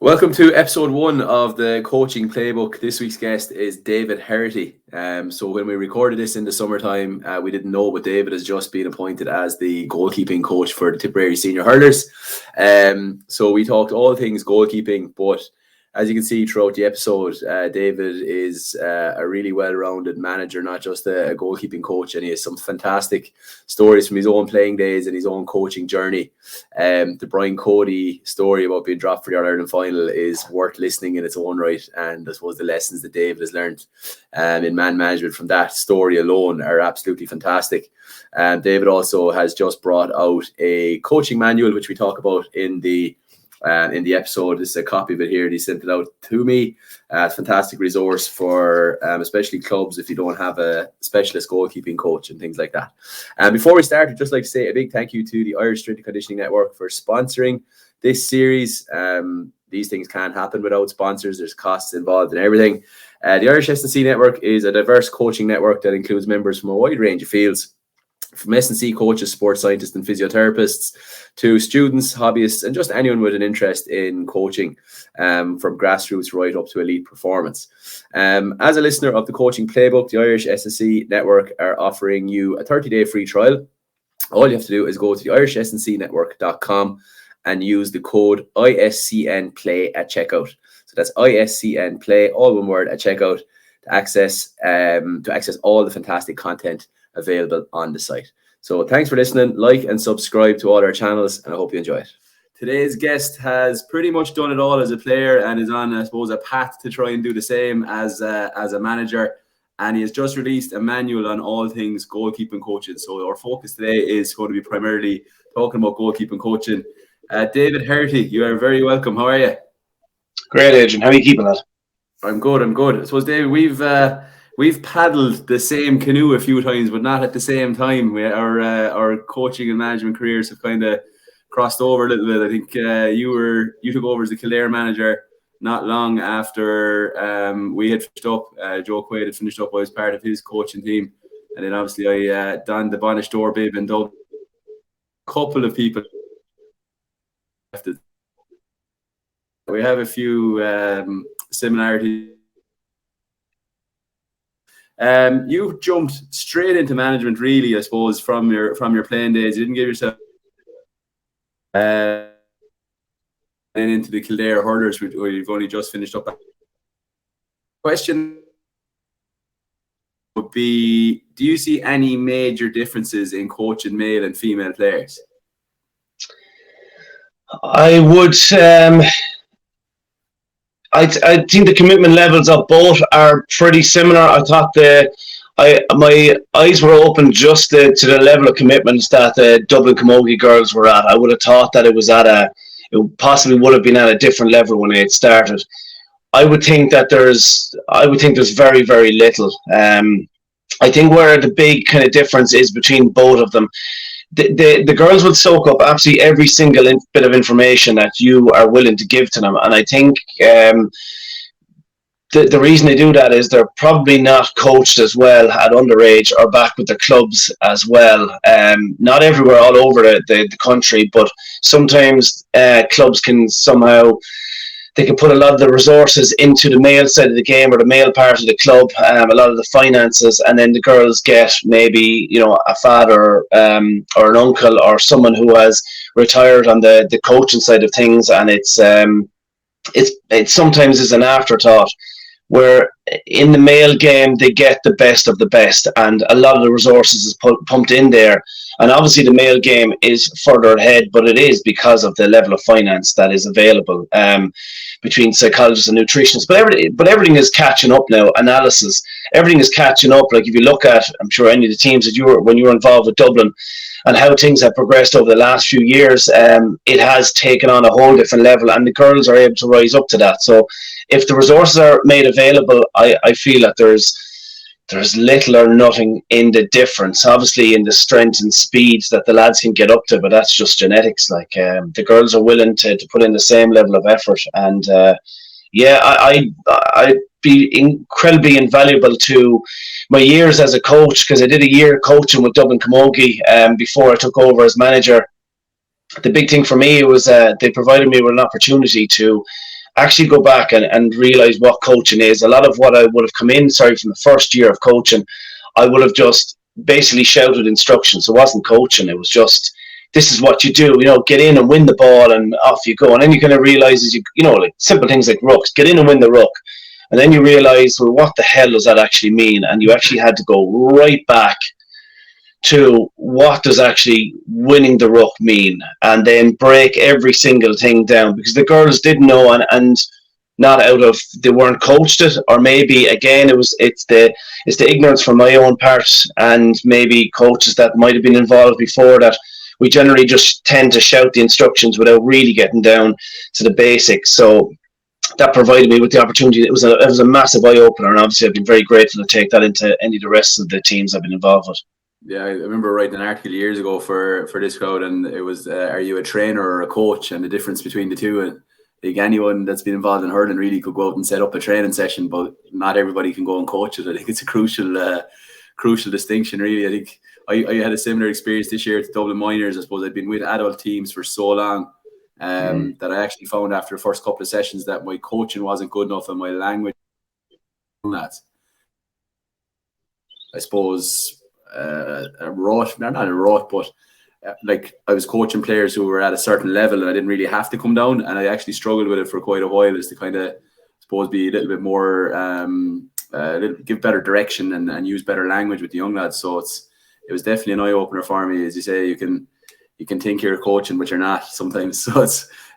Welcome to episode 1 of the Coaching Playbook. This week's guest is David Herity. So when we recorded this in the summertime, we didn't know, but David has just been appointed as the goalkeeping coach for the Tipperary Senior Hurlers. So we talked all things goalkeeping, but as you can see throughout the episode, David is a really well-rounded manager, not just a goalkeeping coach, and he has some fantastic stories from his own playing days and his own coaching journey. The Brian Cody story about being dropped for the All-Ireland final is worth listening in its own right, and I suppose the lessons that David has learned in man management from that story alone are absolutely fantastic. David also has just brought out a coaching manual, which we talk about in the episode. This is a copy of it here. He sent it out to me. Fantastic resource for especially clubs if you don't have a specialist goalkeeping coach and things like that. Before we start, I'd just like to say a big thank you to the Irish Strength and Conditioning Network for sponsoring this series. These things can't happen without sponsors. There's costs involved in everything. The Irish S&C Network is a diverse coaching network that includes members from a wide range of fields, from S&C coaches, sports scientists and physiotherapists to students, hobbyists, and just anyone with an interest in coaching, from grassroots right up to elite performance. As a listener of the Coaching Playbook, the Irish S&C Network are offering you a 30-day free trial. All you have to do is go to the IrishSNCNetwork.com and use the code ISCNPLAY at checkout. So that's ISCNPLAY, all one word, at checkout to access all the fantastic content available on the site. So thanks for listening. Like and subscribe to all our channels, and I hope you enjoy it. Today's guest has pretty much done it all as a player and is on, I suppose, a path to try and do the same as a manager. And he has just released a manual on all things goalkeeping coaching. So our focus today is going to be primarily talking about goalkeeping coaching. David Herity, you are very welcome. How are you? Great, Adrian. How are you keeping that? I'm good. I suppose, David, we've paddled the same canoe a few times, but not at the same time. Our coaching and management careers have kind of crossed over a little bit. I think you took over as the Kildare manager not long after we had finished up. Joe Quaid had finished up. I was part of his coaching team, and then obviously I donned the Bonish door bib and dug a couple of people. We have a few similarities. You jumped straight into management, really, I suppose, from your playing days. You didn't give yourself then into the Kildare Hurlers, where you've only just finished up. Question would be: do you see any major differences in coaching male and female players? I would. I think the commitment levels of both are pretty similar. I thought my eyes were open just to the level of commitments that the Dublin Camogie girls were at. I would have thought that it possibly would have been at a different level when it started. I would think there's very, very little. I think where the big kind of difference is between both of them. The girls would soak up absolutely every single bit of information that you are willing to give to them, and I think the reason they do that is they're probably not coached as well at underage or back with their clubs as well. Not everywhere all over the country, but sometimes clubs can somehow. They can put a lot of the resources into the male side of the game or the male part of the club, a lot of the finances, and then the girls get maybe, a father or an uncle or someone who has retired on the coaching side of things, and it sometimes is an afterthought. Where in the male game they get the best of the best, and a lot of the resources is pumped in there. And obviously the male game is further ahead, but it is because of the level of finance that is available between psychologists and nutritionists. But everything is catching up now. Analysis, everything is catching up. Like if you look at, I'm sure any of the teams that when you were involved with Dublin, and how things have progressed over the last few years, it has taken on a whole different level, and the girls are able to rise up to that. So if the resources are made available, I feel that there's little or nothing in the difference. Obviously in the strength and speeds that the lads can get up to, but that's just genetics. Like the girls are willing to put in the same level of effort, and I'd be incredibly invaluable to my years as a coach, because I did a year coaching with Dublin Camogie before I took over as manager. The big thing for me was they provided me with an opportunity to actually go back and realize what coaching is. A lot of what I would have come in, from the first year of coaching, I would have just basically shouted instructions. It wasn't coaching. It was just, this is what you do, get in and win the ball and off you go. And then you kind of realize, like simple things like rucks, get in and win the ruck. And then you realize, well, what the hell does that actually mean? And you actually had to go right back to what does actually winning the ruck mean, and then break every single thing down, because the girls didn't know, and not out of, they weren't coached it, or maybe again it's the ignorance from my own part, and maybe coaches that might have been involved before, that we generally just tend to shout the instructions without really getting down to the basics. So that provided me with the opportunity. It was a massive eye opener, and obviously I've been very grateful to take that into any of the rest of the teams I've been involved with. Yeah, I remember writing an article years ago for this crowd, and it was, are you a trainer or a coach, and the difference between the two. And I think anyone that's been involved in hurling really could go out and set up a training session, but not everybody can go and coach it. I think it's a crucial distinction, really. I think I had a similar experience this year at the Dublin Minors. I suppose I'd been with adult teams for so long that I actually found after the first couple of sessions that my coaching wasn't good enough and my language, that I suppose not a rot, but like I was coaching players who were at a certain level and I didn't really have to come down, and I actually struggled with it for quite a while, is to kind of, I suppose, be a little bit more give better direction and use better language with the young lads. So it was definitely an eye-opener for me. As you say, you can think you're coaching, but you're not sometimes. So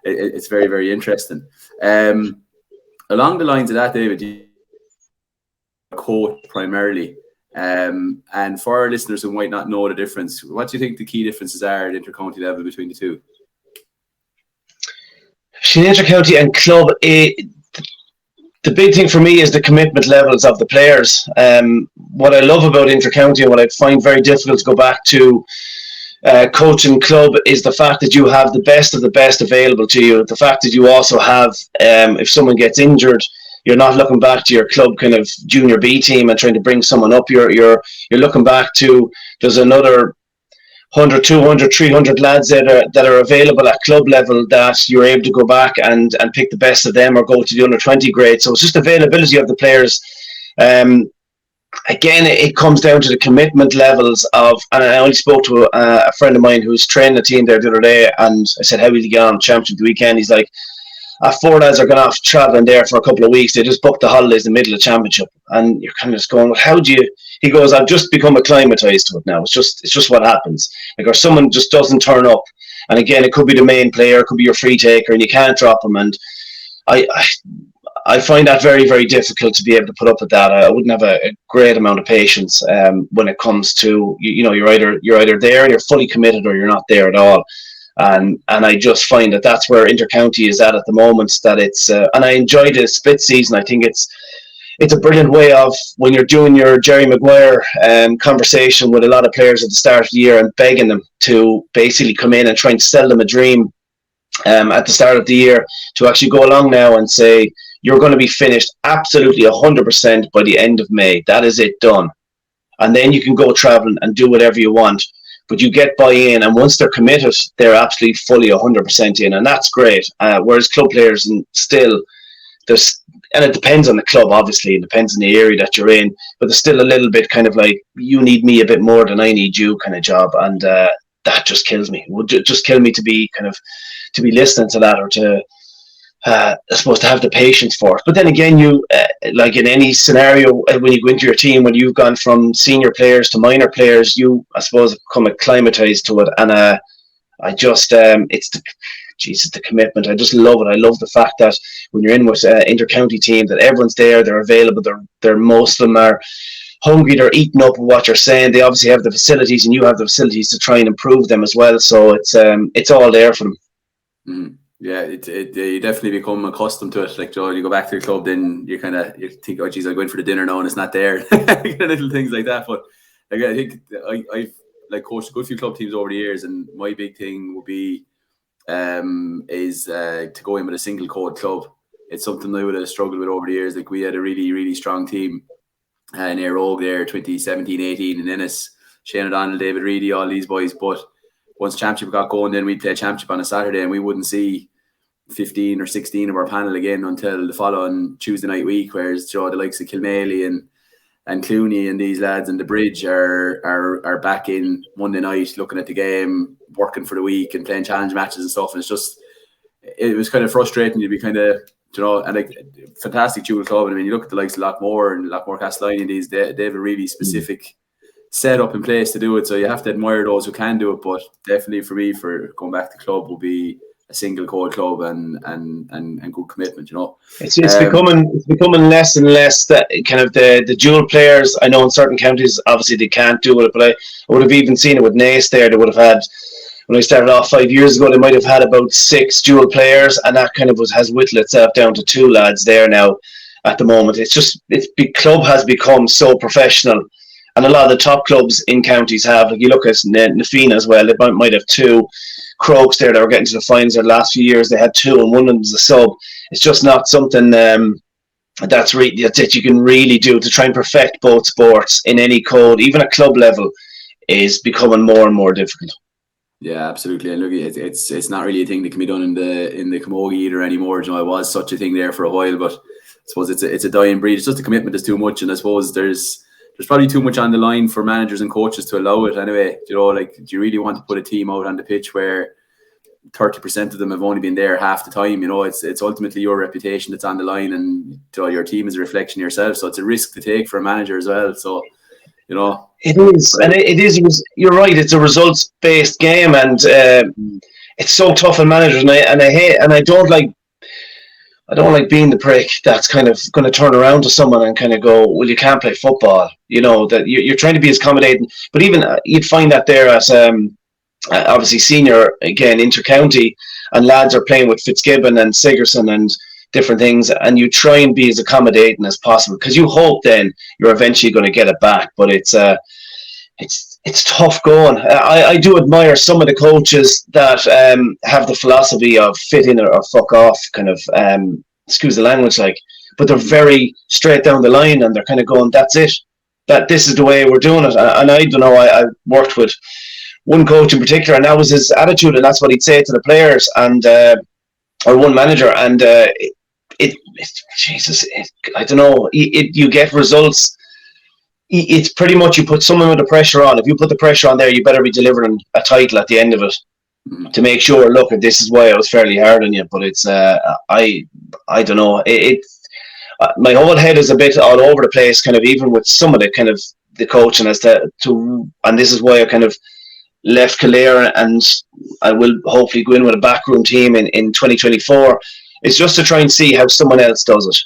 it's very, very interesting. Along the lines of that, David, you coach primarily. And for our listeners who might not know the difference, what do you think the key differences are at intercounty level between the two? Intercounty and club, the big thing for me is the commitment levels of the players. What I love about intercounty, and what I find very difficult to go back to coaching club, is the fact that you have the best of the best available to you. The fact that you also have, if someone gets injured, you're not looking back to your club kind of junior B team and trying to bring someone up. You're looking back to, there's another 100, 200, 300 lads that are available at club level that you're able to go back and pick the best of them, or go to the under 20 grade. So it's just availability of the players. Again, it comes down to the commitment levels of, and I only spoke to a friend of mine who's training a team there the other day, and I said, how did he get on championship the weekend? He's like, 4 lads are going off travelling there for a couple of weeks. They just booked the holidays in the middle of championship. And you're kind of just going, well, how do you... He goes, I've just become acclimatized to it now. It's just what happens. Like, or someone just doesn't turn up. And again, it could be the main player, it could be your free taker, and you can't drop them. And I find that very, very difficult to be able to put up with that. I wouldn't have a great amount of patience when it comes to, you're either there and you're fully committed, or you're not there at all. And I just find that that's where intercounty is at the moment. That it's and I enjoy the split season. I think it's a brilliant way of, when you're doing your Jerry Maguire conversation with a lot of players at the start of the year and begging them to basically come in and try and sell them a dream at the start of the year, to actually go along now and say, you're going to be finished absolutely 100% by the end of May. That is it, done. And then you can go traveling and do whatever you want. But you get buy-in, and once they're committed, they're absolutely fully 100% in, and that's great. Whereas club players, and still, and it depends on the club, obviously, it depends on the area that you're in, but there's still a little bit kind of like, you need me a bit more than I need you kind of job, and that just kills me. It would just kill me to be listening to that, or to, I suppose, to have the patience for it. But then again, you like in any scenario, when you go into your team, when you've gone from senior players to minor players, you, I suppose, become acclimatized to it. And I just, it's the commitment. I just love it. I love the fact that when you're in with inter-county team, that everyone's there, they're available, they're most of them are hungry, they're eating up what you're saying. They obviously have the facilities, and you have the facilities to try and improve them as well. So it's all there for them. Mm. Yeah, you definitely become accustomed to it. Like, Joe, you go back to the club, then you think, oh geez, I'm going for the dinner now and it's not there. Little things like that. But like, I think I've like coached a good few club teams over the years, and my big thing would be is to go in with a single code club. It's something I would have struggled with over the years. Like, we had a really, really strong team in Éire Óg there, 2017-18 in Ennis, Shane O'Donnell, David Herity, all these boys. But once championship got going, then we'd play championship on a Saturday, and we wouldn't see 15 or 16 of our panel again until the following Tuesday night week, whereas the likes of Kilmaley and Clooney and these lads in the bridge are back in Monday night looking at the game, working for the week and playing challenge matches and stuff. And it was kind of frustrating. You'd be kind of, and like fantastic dual club. And I mean, you look at the likes of Lockmore and Lockmore Castellini, they have a really specific setup in place to do it. So you have to admire those who can do it. But definitely for me, for going back to club, will be a single code club and good commitment. It's becoming less and less that kind of the dual players. I know in certain counties, obviously they can't do it, but I would have even seen it with Naas there. They would have had, when I started off 5 years ago, they might have had about 6 dual players, and that kind of has whittled itself down to 2 lads there now at the moment. Club has become so professional, and a lot of the top clubs in counties have, like you look at Nafina as well, they might have 2 Crokes there that were getting to the finals the last few years. They had 2 and one of them was a sub. It's just not something that you can really do to try and perfect both sports in any code, even at club level, is becoming more and more difficult. Yeah, absolutely. And look, it's not really a thing that can be done in the camogie either anymore. It was such a thing there for a while, but I suppose it's a dying breed. It's just the commitment is too much, and I suppose there's probably too much on the line for managers and coaches to allow it anyway. Like, do you really want to put a team out on the pitch where 30% of them have only been there half the time? It's ultimately your reputation that's on the line, and your team is a reflection of yourself. So it's a risk to take for a manager as well. So, it is, and it is. You're right. It's a results-based game, and it's so tough on managers. And I don't like being the prick that's kind of going to turn around to someone and kind of go, well, you can't play football. That you're trying to be as accommodating. But even you'd find that there as obviously senior, again, inter-county, and lads are playing with Fitzgibbon and Sigerson and different things, and you try and be as accommodating as possible because you hope then you're eventually going to get it back. But it's tough going. I do admire some of the coaches that have the philosophy of fit in or fuck off, kind of excuse the language, but they're very straight down the line, and they're kind of going, that's it, that this is the way we're doing it. And I don't know, I worked with one coach in particular, and that was his attitude, and that's what he'd say to the players, and or one manager, and I don't know, you get results. It's pretty much you put someone with the pressure on. If you put the pressure on there, you better be delivering a title at the end of it to make sure, look, this is why I was fairly hard on you. But it's I don't know, my whole head is a bit all over the place, kind of, even with some of the kind of the coaching as to and this is why I kind of left Kildare, and I will hopefully go in with a backroom team in 2024. It's just to try and see how someone else does it.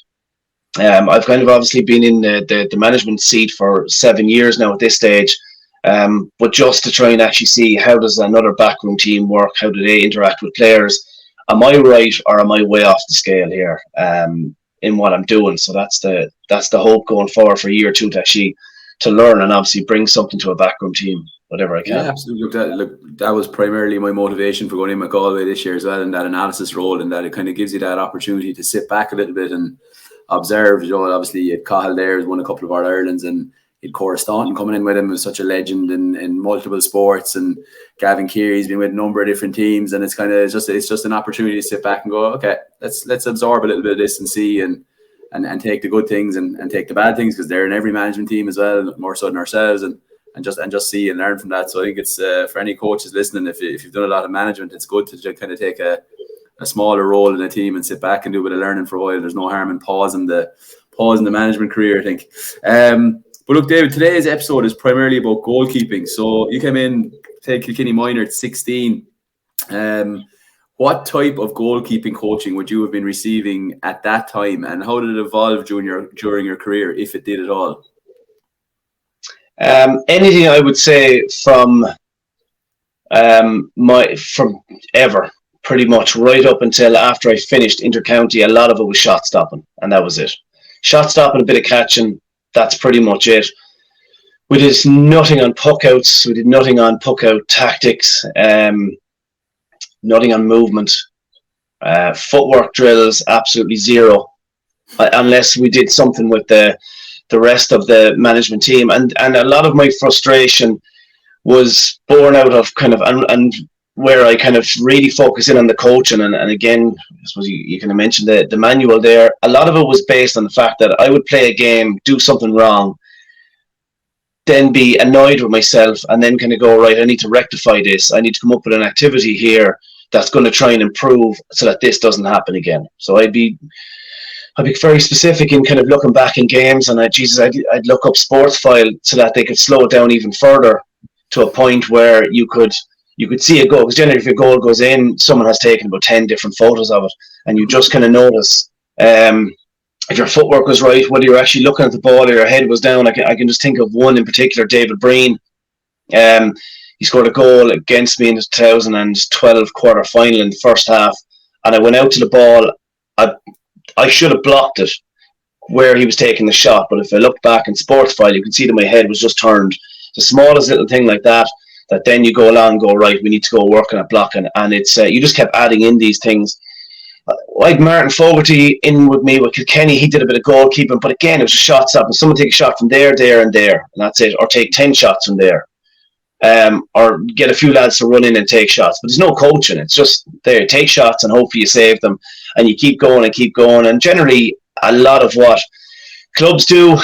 I've kind of obviously been in the management seat for 7 years now at this stage, but just to try and actually see how does another backroom team work, how do they interact with players, am I right or am I way off the scale here in what I'm doing? So that's the hope going forward for year 2, to actually to learn and obviously bring something to a backroom team, whatever I can. Yeah, absolutely. That was primarily my motivation for going in with Galway this year as well, in that analysis role, and that it kind of gives you that opportunity to sit back a little bit and observe. Obviously Cahill there has won a couple of All Irelands, and he'd Cora Staunton coming in with him was such a legend in multiple sports, and Gavin Keary's been with a number of different teams, and it's just an opportunity to sit back and go, okay, let's absorb a little bit of this and see and take the good things and take the bad things, because they're in every management team as well, more so than ourselves, and just see and learn from that. So I think it's for any coaches listening, if you've done a lot of management, it's good to just kind of take a smaller role in a team and sit back and do a bit of learning for a while. There's no harm in pausing the management career, I think. But look, David, today's episode is primarily about goalkeeping. So you came in, played Kilkenny minor at 16. What type of goalkeeping coaching would you have been receiving at that time, and how did it evolve during your career, if it did at all? Anything, I would say, from ever, pretty much right up until after I finished intercounty, a lot of it was shot stopping, and that was it. Shot stopping, a bit of catching, that's pretty much it. We did nothing on puck outs, we did nothing on puck out tactics, nothing on movement, footwork drills, absolutely zero, unless we did something with the rest of the management team. And a lot of my frustration was born out of kind of, and where I kind of really focus in on the coaching. And again, I suppose you kind of mentioned the manual there. A lot of it was based on the fact that I would play a game, do something wrong, then be annoyed with myself, and then kind of go, right, I need to rectify this. I need to come up with an activity here that's going to try and improve so that this doesn't happen again. So I'd be very specific in kind of looking back in games, and I'd look up sports file so that they could slow it down even further to a point where you could see a goal. Because generally, if your goal goes in, someone has taken about 10 different photos of it, and you just kind of notice if your footwork was right, whether you're actually looking at the ball or your head was down. I can just think of one in particular, David Breen. He scored a goal against me in the 2012 quarter final in the first half, and I went out to the ball. I should have blocked it where he was taking the shot, but if I look back in sports file, you can see that my head was just turned. The smallest little thing like that then you go along and go, right, we need to go work on it blocking, and it's you just kept adding in these things. I had Martin Fogarty in with me with Kilkenny. He did a bit of goalkeeping, but again, it was a shot stop, and someone take a shot from there, and that's it, or take 10 shots from there. Or get a few lads to run in and take shots. But there's no coaching. It's just there, take shots and hopefully you save them, and you keep going and keep going. And generally, a lot of what clubs do,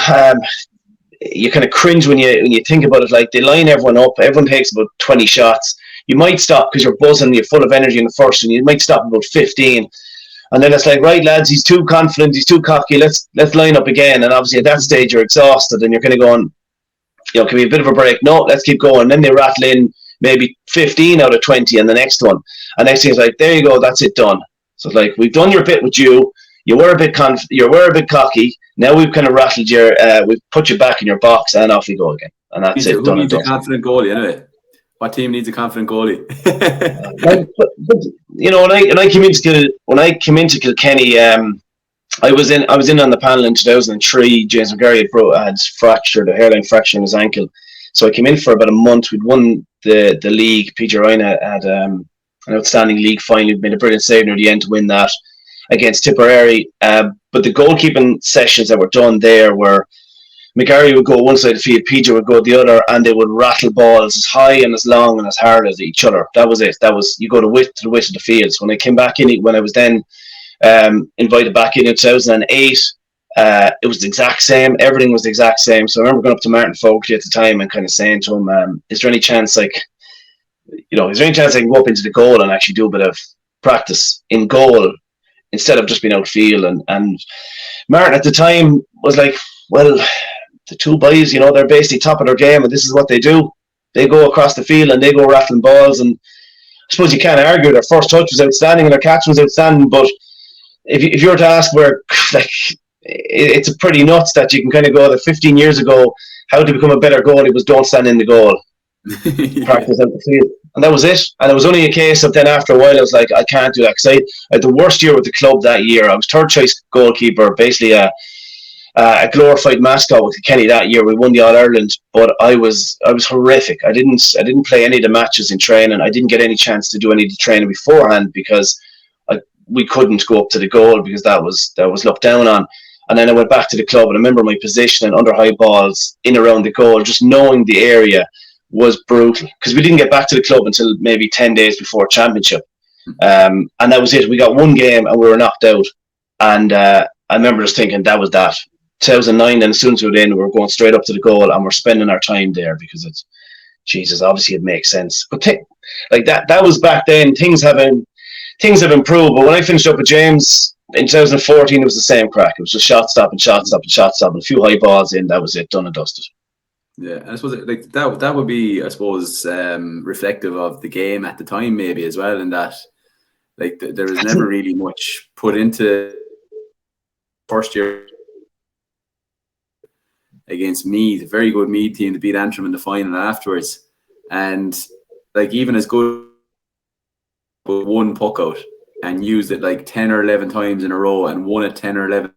you kind of cringe when you think about it. Like, they line everyone up. Everyone takes about 20 shots. You might stop because you're buzzing, you're full of energy in the first, and you might stop about 15. And then it's like, right, lads, he's too confident, he's too cocky. Let's line up again. And obviously, at that stage, you're exhausted, and you're kind of going, can be a bit of a break. No, let's keep going. And then they rattle in maybe 15 out of 20 and the next one. And next thing is like, there you go, that's it, done. So it's like, we've done your bit with you. You were a bit cocky. Now we've kind of rattled we've put you back in your box, and off we go again. And that's it. Who needs a confident goalie anyway? What team needs a confident goalie? When I came into Kilkenny, I was in on the panel in 2003. James McGarry had fractured a hairline fracture in his ankle, so I came in for about a month. We'd won the league. PJ Ryan had an outstanding league final. He'd made a brilliant save near the end to win that against Tipperary. But the goalkeeping sessions that were done there were McGarry would go one side of the field, PJ would go the other, and they would rattle balls as high and as long and as hard as each other. That was it. You go to the width of the field. So when I came back in, when I was then invited back in 2008, it was the exact same. Everything was the exact same. So I remember going up to Martin Fogarty at the time and kind of saying to him, is there any chance I can go up into the goal and actually do a bit of practice in goal instead of just being outfield? And Martin at the time was like, well, the two boys, they're basically top of their game, and this is what they do. They go across the field and they go rattling balls, and I suppose you can't argue their first touch was outstanding and their catch was outstanding, but if you were to ask where, it's a pretty nuts that you can kind of go that 15 years ago, how to become a better goalie was don't stand in the goal. Practice out the field. And that was it. And it was only a case of then after a while, I was like, I can't do that. Because I had the worst year with the club that year. I was third choice goalkeeper, basically a glorified mascot with Kilkenny that year. We won the All-Ireland, but I was horrific. I didn't play any of the matches in training. I didn't get any chance to do any of the training beforehand because we couldn't go up to the goal because that was looked down on. And then I went back to the club, and I remember my position under high balls in around the goal, just knowing the area was brutal because we didn't get back to the club until maybe 10 days before championship. And that was it. We got one game and we were knocked out. And I remember just thinking that was that. 2009, then as soon as we were in, we were going straight up to the goal and we're spending our time there because it's, Jesus, obviously it makes sense. But like that was back then. Things have improved. But when I finished up with James in 2014, it was the same crack. It was just shot stop and a few high balls in. That was it, done and dusted. Yeah, I suppose like that would be, I suppose, reflective of the game at the time, maybe as well, in that like there was never really much put into first year against Meath, a very good Meath team to beat Antrim in the final afterwards, and like even as good one puck out and used it like 10 or 11 times in a row and won it 10 or 11.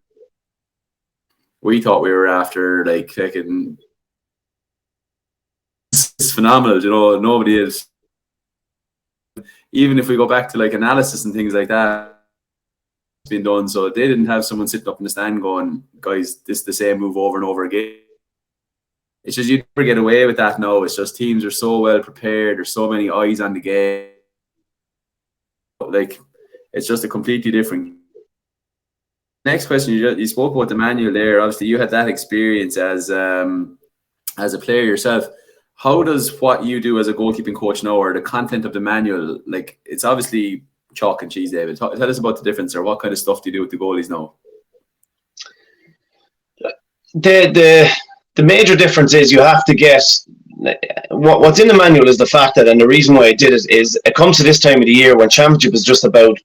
We thought we were after like taking. It's phenomenal, nobody is. Even if we go back to like analysis and things like that, it's been done. So they didn't have someone sitting up in the stand going, guys, this is the same move over and over again. It's just you never get away with that now. It's just teams are so well prepared. There's so many eyes on the game. like it's just a completely different. Next question, you spoke about the manual there. Obviously, you had that experience as a player yourself. How does what you do as a goalkeeping coach now, or the content of the manual, like it's obviously chalk and cheese, David. Tell us about the difference, or what kind of stuff do you do with the goalies now? The major difference is you have to get what's in the manual is the fact that, and the reason why I did it is it comes to this time of the year when championship is just about,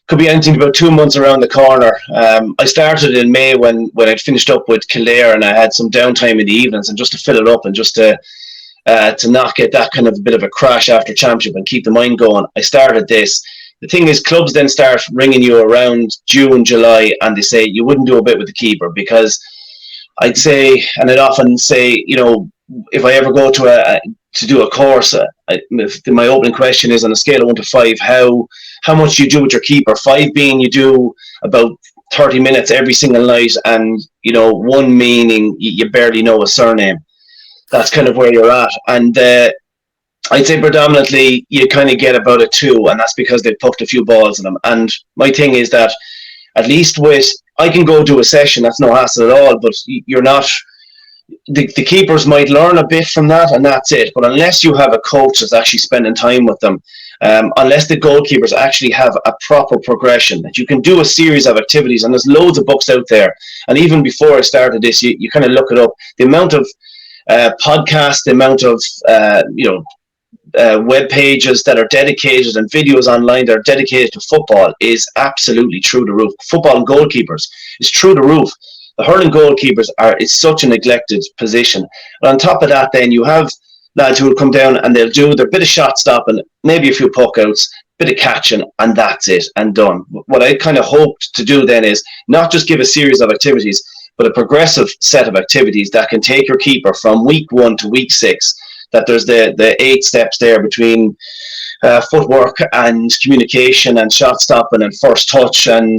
could be anything about 2 months around the corner. I started in May when I'd finished up with Kildare, and I had some downtime in the evenings, and just to fill it up and just to not get that kind of a bit of a crash after championship and keep the mind going, I started this. The thing is, clubs then start ringing you around June, July, and they say you wouldn't do a bit with the keeper, because I'd say, and I'd often say, you know, if I ever go to do a course, my opening question is, on a scale of 1 to 5, how much do you do with your keeper? 5 being you do about 30 minutes every single night, and, you know, 1 meaning you barely know a surname. That's kind of where you're at. And I'd say predominantly you kind of get about a 2, and that's because they've poked a few balls in them. And my thing is that, at least I can go do a session, that's no hassle at all, but you're not, the keepers might learn a bit from that, and that's it. But unless you have a coach that's actually spending time with them, unless the goalkeepers actually have a proper progression, that you can do a series of activities, and there's loads of books out there. And even before I started this, you kind of look it up. The amount of podcasts, the amount of web pages that are dedicated, and videos online that are dedicated to football is absolutely through the roof. Football and goalkeepers is through the roof. The hurling goalkeepers it's such a neglected position. And on top of that, then you have lads who will come down and they'll do their bit of shot stopping, maybe a few puck outs, bit of catching, and that's it, and done. What I kind of hoped to do then is not just give a series of activities, but a progressive set of activities that can take your keeper from week 1 to week 6. That there's the 8 steps there between footwork and communication and shot stopping and first touch, and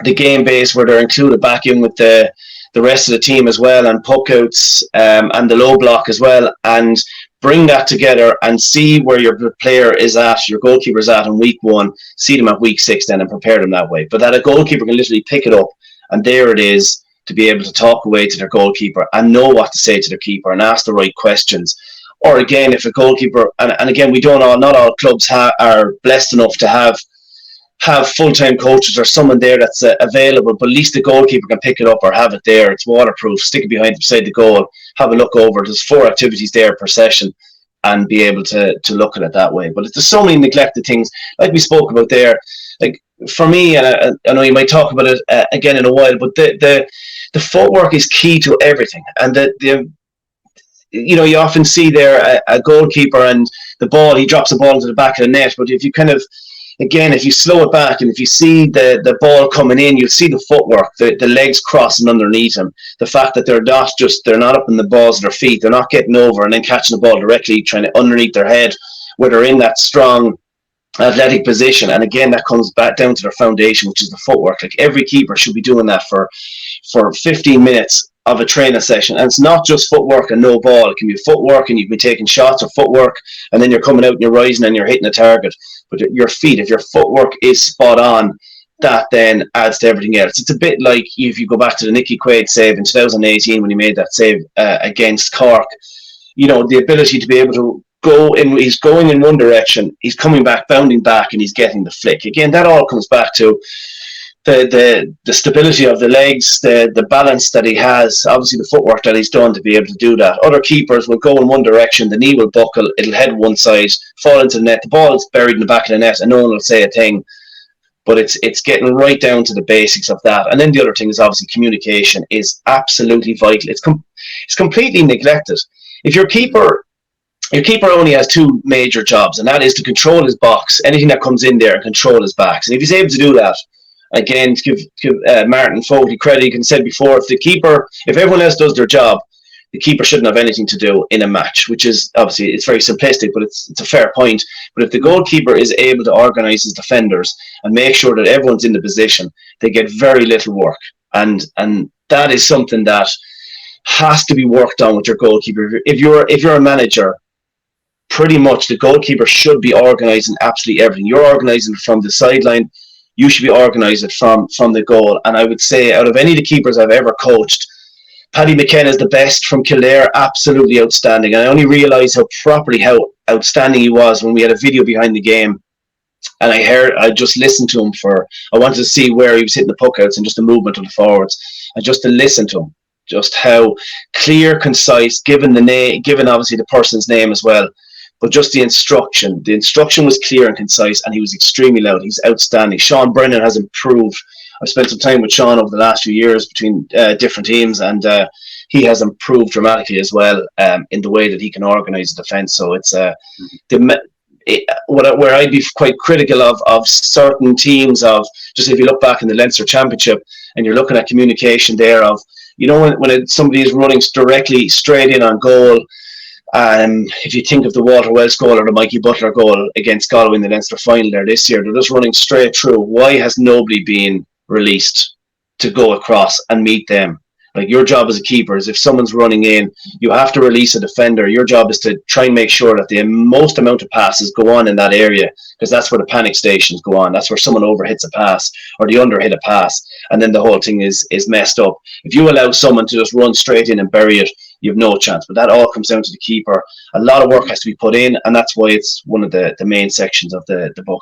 the game base where they're included back in with the rest of the team as well, and puck outs and the low block as well, and bring that together and see where your player is at, your goalkeeper is at in week 1, see them at week 6 then, and prepare them that way. But that a goalkeeper can literally pick it up, and there it is, to be able to talk away to their goalkeeper and know what to say to their keeper and ask the right questions. Or again, if a goalkeeper, and again, not all clubs are blessed enough to have full-time coaches or someone there that's available, but at least the goalkeeper can pick it up or have it there. It's waterproof, stick it beside the goal, have a look over. There's 4 activities there per session, and be able to look at it that way. But there's so many neglected things, like we spoke about there. Like for me, and I know you might talk about it again in a while, but the footwork is key to everything. And you often see there a goalkeeper and the ball, he drops the ball into the back of the net, but if you kind of, again, if you slow it back and if you see the ball coming in, you'll see the footwork, the legs crossing underneath him, the fact that they're not up in the balls of their feet, they're not getting over and then catching the ball directly, trying to underneath their head, where they're in that strong athletic position. And again, that comes back down to their foundation, which is the footwork. Like every keeper should be doing that for 15 minutes of a training session. And it's not just footwork and no ball. It can be footwork and you can be taking shots, or footwork and then you're coming out and you're rising and you're hitting a target. But your feet, if your footwork is spot on, that then adds to everything else. It's a bit like if you go back to the Nicky Quaid save in 2018 when he made that save against Cork. The ability to be able to go in, he's going in one direction, he's coming back, bounding back, and he's getting the flick. Again, that all comes back to the stability of the legs, the balance that he has, obviously the footwork that he's done to be able to do that. Other keepers will go in one direction, the knee will buckle, it'll head one side, fall into the net, the ball's buried in the back of the net, and no one will say a thing. But it's getting right down to the basics of that. And then the other thing is obviously communication is absolutely vital. It's completely neglected. If your keeper only has 2 major jobs, and that is to control his box, anything that comes in there, and control his backs. And if he's able to do that, again, to give Martin Fogarty credit, he can said before, if everyone else does their job, the keeper shouldn't have anything to do in a match, which is obviously, it's very simplistic, but it's a fair point. But if the goalkeeper is able to organise his defenders and make sure that everyone's in the position, they get very little work. And that is something that has to be worked on with your goalkeeper. If you're a manager, pretty much the goalkeeper should be organising absolutely everything. You're organising from the sideline. You should be organising from the goal. And I would say out of any of the keepers I've ever coached, Paddy McKenna is the best from Kildare, absolutely outstanding. And I only realised how outstanding he was when we had a video behind the game. And I just listened to him I wanted to see where he was hitting the puck outs and just the movement of the forwards. And just to listen to him, just how clear, concise, given obviously the person's name as well, but just the instruction. The instruction was clear and concise, and he was extremely loud. He's outstanding. Sean Brennan has improved. I've spent some time with Sean over the last few years between different teams, and he has improved dramatically as well in the way that he can organise the defence. So it's where I'd be quite critical of certain teams, of just if you look back in the Leinster Championship and you're looking at communication there of, when somebody is running directly straight in on goal, if you think of the Walter Welsh goal or the Mikey Butler goal against Galway in the Leinster final there this year, they're just running straight through. Why has nobody been released to go across and meet them? Like, your job as a keeper is, if someone's running in, you have to release a defender. Your job is to try and make sure that the most amount of passes go on in that area, because that's where the panic stations go on. That's where someone overhits a pass or the under hit a pass, and then the whole thing is messed up. If you allow someone to just run straight in and bury it, you have no chance. But that all comes down to the keeper. A lot of work has to be put in, and that's why it's one of the main sections of the book.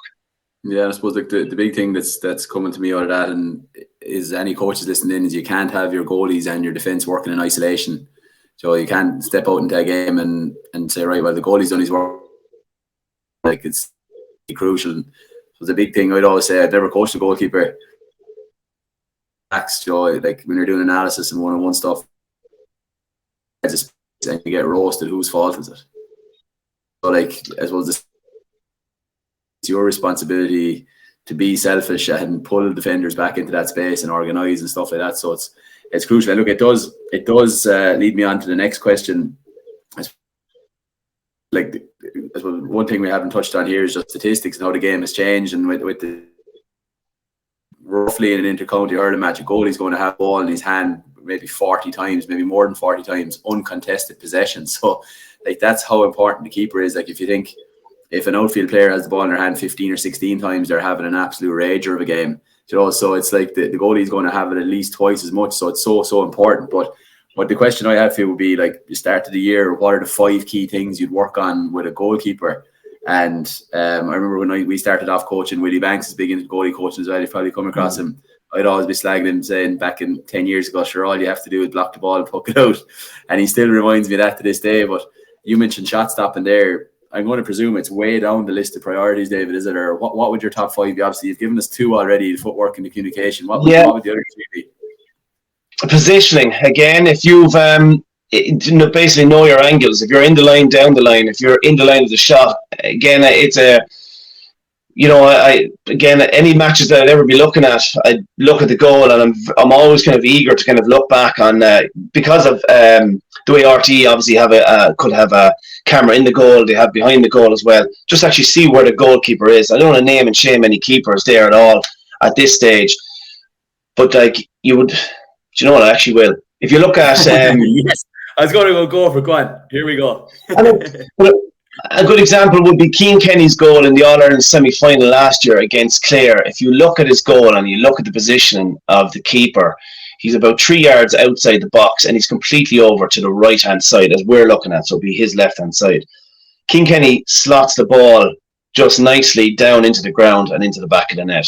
Yeah, I suppose like the big thing that's coming to me out of that, and is any coaches listening in, is you can't have your goalies and your defence working in isolation. So you can't step out into a game and say, right, well, the goalie's done his work. Like, it's crucial. So the big thing I'd always say, I've never coached a goalkeeper. Like, when you're doing analysis and one-on-one stuff, and you get roasted, whose fault is it? So, like, I suppose it's your responsibility to be selfish and pull defenders back into that space and organise and stuff like that. So it's crucial. And look, it does lead me on to the next question. Like, I suppose one thing we haven't touched on here is just statistics and how the game has changed. And with the roughly in an inter-county hurling match, a goalie's going to have the ball in his hand maybe 40 times, maybe more than 40 times, uncontested possession. So, like, that's how important the keeper is. Like, if you think, if an outfield player has the ball in their hand 15 or 16 times, they're having an absolute rager of a game. So it's like the goalie is going to have it at least twice as much. So it's so important. But what the question I have for you would be, like, you started the year, what are the 5 key things you'd work on with a goalkeeper? And I remember when we started off coaching, Willie Banks is big into goalie coaching as well. You've probably come across him. I'd always be slagging him, saying back in 10 years ago, sure, all you have to do is block the ball and puck it out. And he still reminds me of that to this day. But you mentioned shot stopping there. I'm going to presume it's way down the list of priorities, David, is it? Or what would your top 5 be? Obviously, you've given us 2 already, the footwork and the communication. What would the other 3 be? Positioning. Again, if you've basically know your angles, if you're in the line, down the line, if you're in the line of the shot, again, it's a... any matches that I'd ever be looking at, I look at the goal, and I'm always kind of eager to kind of look back on, because of the way RTE obviously could have a camera in the goal, they have behind the goal as well, just actually see where the goalkeeper is. I don't want to name and shame any keepers there at all at this stage, but like, you would, do you know what, I actually will. If you look at... yes, I was going to go for, go on, here we go. A good example would be Cian Kenny's goal in the All-Ireland semi-final last year against Clare. If you look at his goal and you look at the position of the keeper, he's about 3 yards outside the box, and he's completely over to the right-hand side as we're looking at, so it'll be his left-hand side. Cian Kenny slots the ball just nicely down into the ground and into the back of the net.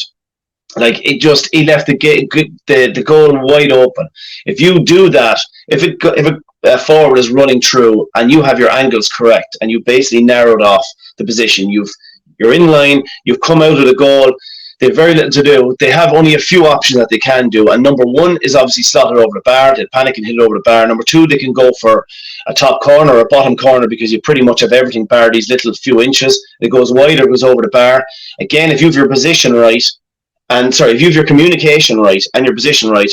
Like, he left the goal wide open. If you do that, if a forward is running through and you have your angles correct and you basically narrowed off the position, you're in line, you've come out of the goal, they've very little to do. They have only a few options that they can do, and number 1 is obviously slot it over the bar. They panic and hit it over the bar. Number 2, they can go for a top corner or a bottom corner, because you pretty much have everything bar these little few inches. It goes wider, it goes over the bar. Again, if you have your position right, if you have your communication right and your position right,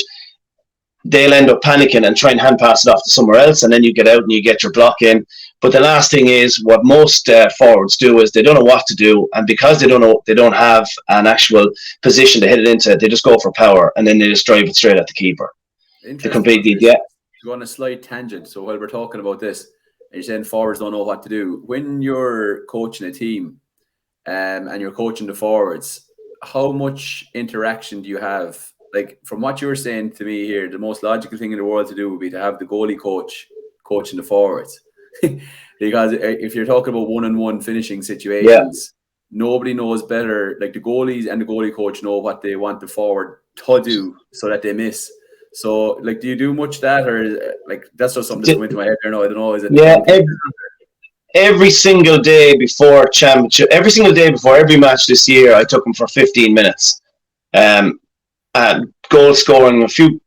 they'll end up panicking and try and hand pass it off to somewhere else, and then you get out and you get your block in. But the last thing is, what most forwards do is they don't know what to do, and because they don't have an actual position to hit it into, they just go for power, and then they just drive it straight at the keeper. Interesting. Go on a slight tangent. So while we're talking about this, you're saying forwards don't know what to do. When you're coaching a team and you're coaching the forwards, how much interaction do you have? Like, from what you were saying to me here, the most logical thing in the world to do would be to have the goalie coach coaching the forwards. Because if you're talking about one-on-one finishing situations, nobody knows better. Like, the goalies and the goalie coach know what they want the forward to do so that they miss. So, like, do you do much that, or like that's just something that's coming into my head there now? I don't know. Is it? Yeah, every single day before championship, every single day before every match this year, I took them for 15 minutes. Goal scoring, a few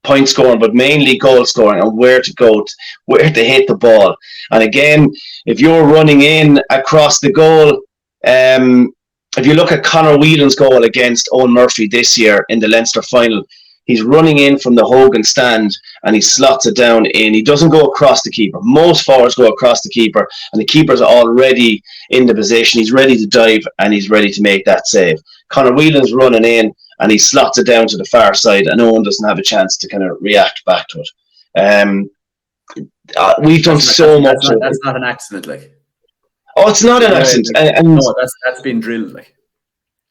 point scoring, but mainly goal scoring and where to go, where to hit the ball. And again, if you're running in across the goal, if you look at Conor Whelan's goal against Owen Murphy this year in the Leinster final, he's running in from the Hogan stand and he slots it down in. He doesn't go across the keeper. Most forwards go across the keeper, and the keeper's already in the position. He's ready to dive and he's ready to make that save. Conor Whelan's running in and he slots it down to the far side, and no one doesn't have a chance to kind of react back to it. We've done so much. That's not an accident, like. Oh, it's not an accident. And no, that's been drilled, like.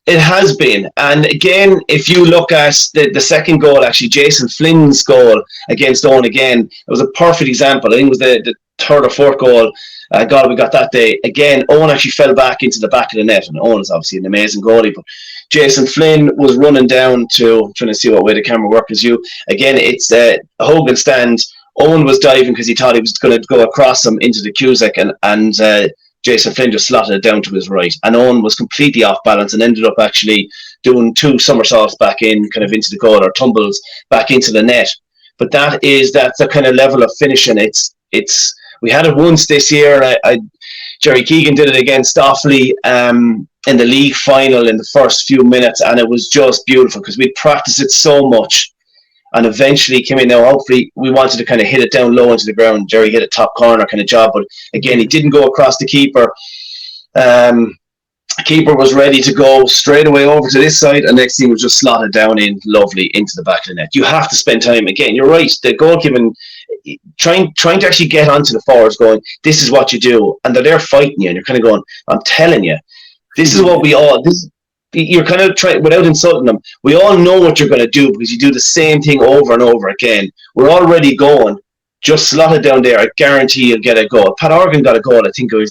It has been. And again, if you look at the second goal, actually, Jason Flynn's goal against Owen again, it was a perfect example. I think it was the third or fourth goal we got that day. Again, Owen actually fell back into the back of the net, and Owen is obviously an amazing goalie, but Jason Flynn was running down to, trying to see what way the camera works as you. Again, it's a Hogan stand. Owen was diving because he thought he was going to go across him into the Cusack, and Jason Flynn just slotted it down to his right. And Owen was completely off balance and ended up actually doing 2 somersaults back in, kind of into the goal, or tumbles back into the net. But that's the kind of level of finishing. It's we had it once this year. Jerry Keegan did it against Offaly in the league final in the first few minutes, and it was just beautiful because we'd practiced it so much, and eventually came in. Now, hopefully, we wanted to kind of hit it down low into the ground. Jerry hit a top corner kind of job, but again, he didn't go across the keeper. Keeper was ready to go straight away over to this side, and next thing was just slotted down in lovely into the back of the net. You have to spend time. Again, you're right. The goalkeeping, trying to actually get onto the forwards, going, this is what you do, and they're there fighting you, and you're kind of going, I'm telling you, this is what we all. You're kind of trying, without insulting them, we all know what you're going to do because you do the same thing over and over again. We're already going. Just slot it down there. I guarantee you'll get a goal. Pat Organ got a goal. I think it was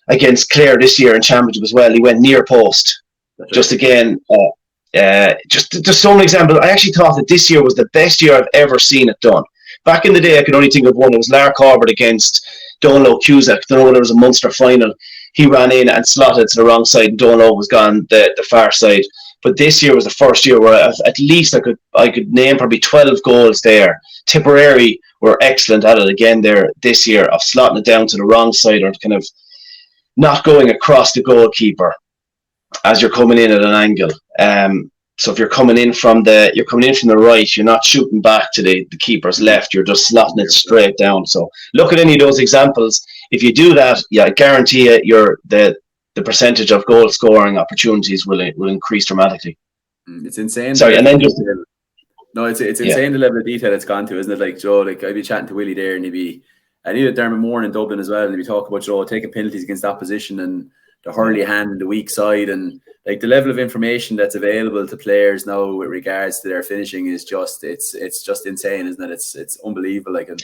against Clare this year in championship as well. He went near post. That's just right. Again, just so many examples. I actually thought that this year was the best year I've ever seen it done. Back in the day, I could only think of one. It was Lar Corbett against Donlow Cusack. I don't know whether it was a Munster final. He ran in and slotted to the wrong side, and Donlow was gone the far side. But this year was the first year where at least I could name probably 12 goals there. Tipperary were excellent at it again there this year, of slotting it down to the wrong side, or kind of not going across the goalkeeper as you're coming in at an angle. So if you're coming in from the right, you're not shooting back to the keeper's left. You're just slotting it straight down. So look at any of those examples. If you do that, I guarantee you, the percentage of goal scoring opportunities will increase dramatically. It's insane. Sorry, and then it's insane the level of detail it's gone to, isn't it? Like, Joe, like I'd be chatting to Willie there, and I knew that Dermot Moore in Dublin as well, and he'd be talking about Joe taking penalties against opposition and the Hurley hand and the weak side, and like the level of information that's available to players now with regards to their finishing is just it's just insane, isn't it? It's unbelievable. Like, and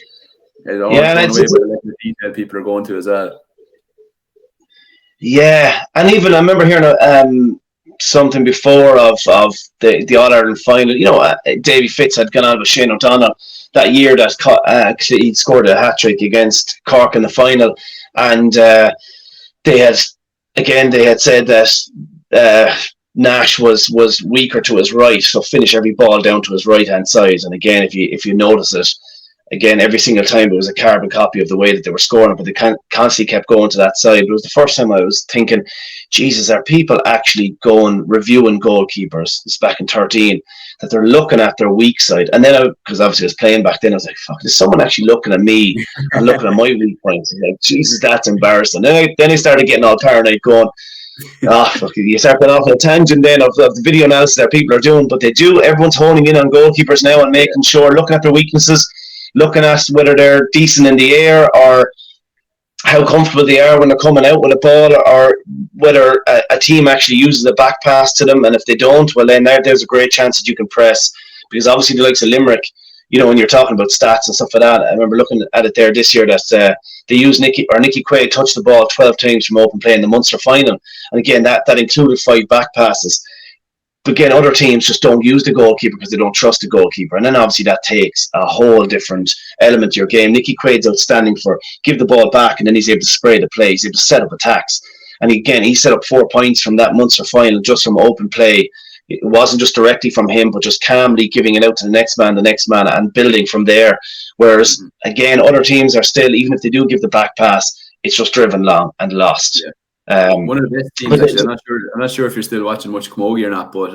it's all away by the level of detail people are going to as well. Yeah, and even I remember hearing something before of the All-Ireland final. You know, Davy Fitz had gone on with Shane O'Donnell that year that he'd scored a hat-trick against Cork in the final, and they had said that Nash was weaker to his right, so finish every ball down to his right-hand side. And again, if you notice it, again, every single time it was a carbon copy of the way that they were scoring, but they constantly kept going to that side. It was the first time I was thinking, Jesus, are people actually reviewing goalkeepers? It's back in 13, that they're looking at their weak side. And then, because obviously I was playing back then, I was like, fuck, is someone actually looking at me and looking at my weak points? Like, Jesus, that's embarrassing. Then I started getting all paranoid, going, fuck, you start going off on a tangent then of the video analysis that people are doing, but everyone's honing in on goalkeepers now and making sure, looking at their weaknesses. looking at whether they're decent in the air or how comfortable they are when they're coming out with a ball, or whether a team actually uses a back pass to them. And if they don't, well, then there's a great chance that you can press, because obviously the likes of Limerick, when you're talking about stats and stuff like that, I remember looking at it there this year that they used Nicky Quaid touched the ball 12 times from open play in the Munster final, and again that included 5 back passes. But again, other teams just don't use the goalkeeper because they don't trust the goalkeeper. And then obviously that takes a whole different element to your game. Nicky Quaid's outstanding for give the ball back, and then he's able to spray the play. He's able to set up attacks. And again, he set up 4 points from that Munster final just from open play. It wasn't just directly from him, but just calmly giving it out to the next man, and building from there. Whereas, again, other teams are still, even if they do give the back pass, it's just driven long and lost. Yeah. One of the best teams, actually, I'm not sure if you're still watching much Camogie or not, but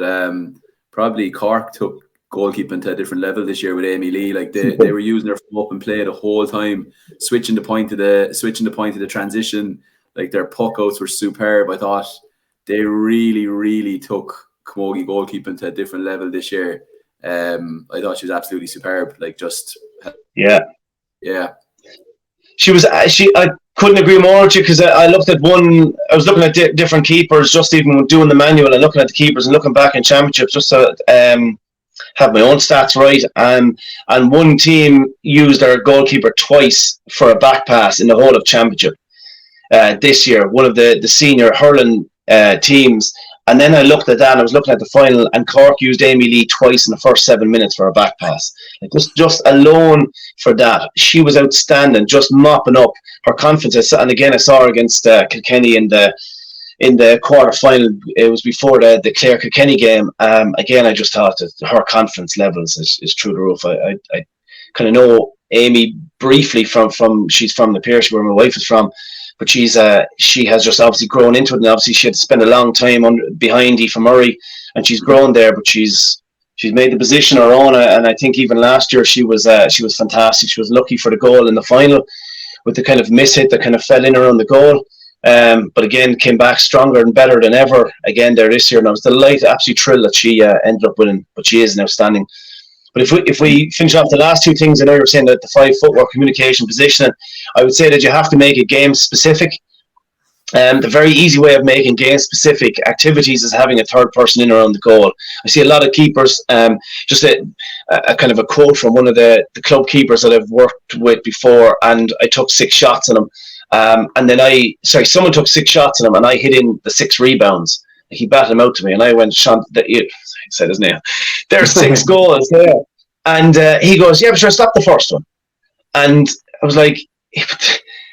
probably Cork took goalkeeping to a different level this year with Amy Lee. Like they were using her from open play the whole time, switching the point of the transition. Like their puck outs were superb. I thought they really, really took Camogie goalkeeping to a different level this year. I thought she was absolutely superb. Like yeah. She was. I couldn't agree more with you, because I looked at one. I was looking at different keepers, just even doing the manual and looking at the keepers and looking back in championships, just to have my own stats right. And one team used their goalkeeper twice for a back pass in the whole of championship this year. One of the senior hurling teams. And then I looked at that, and I was looking at the final, and Cork used Amy Lee twice in the first 7 minutes for a back pass. Like just alone for that, she was outstanding, just mopping up her confidence. And again, I saw her against Kilkenny in the quarter final. It was before the Clare Kilkenny game. Again, I just thought that her confidence levels is through the roof. I kind of know Amy briefly from she's from the Pierce, where my wife is from. But she has just obviously grown into it, and obviously she had to spend a long time behind Aoife Murray, and she's grown there. But she's made the position her own, and I think even last year she was fantastic. She was lucky for the goal in the final with the kind of miss hit that kind of fell in around the goal. But again, came back stronger and better than ever again there this year, and I was delighted, absolutely thrilled that she ended up winning. But she is an outstanding. But if we finish off the last 2 things, I know you were saying that the 5 footwork, communication, positioning, I would say that you have to make it game specific. The very easy way of making game specific activities is having a third person in around the goal. I see a lot of keepers, just a kind of a quote from one of the club keepers that I've worked with before, and I took 6 shots on him. And then someone took 6 shots on him, and I hit in the 6 rebounds. He batted him out to me, and I went, Sean, he said his name, there's 6 goals there. And he goes, yeah, but sure, stop the first one. And I was like,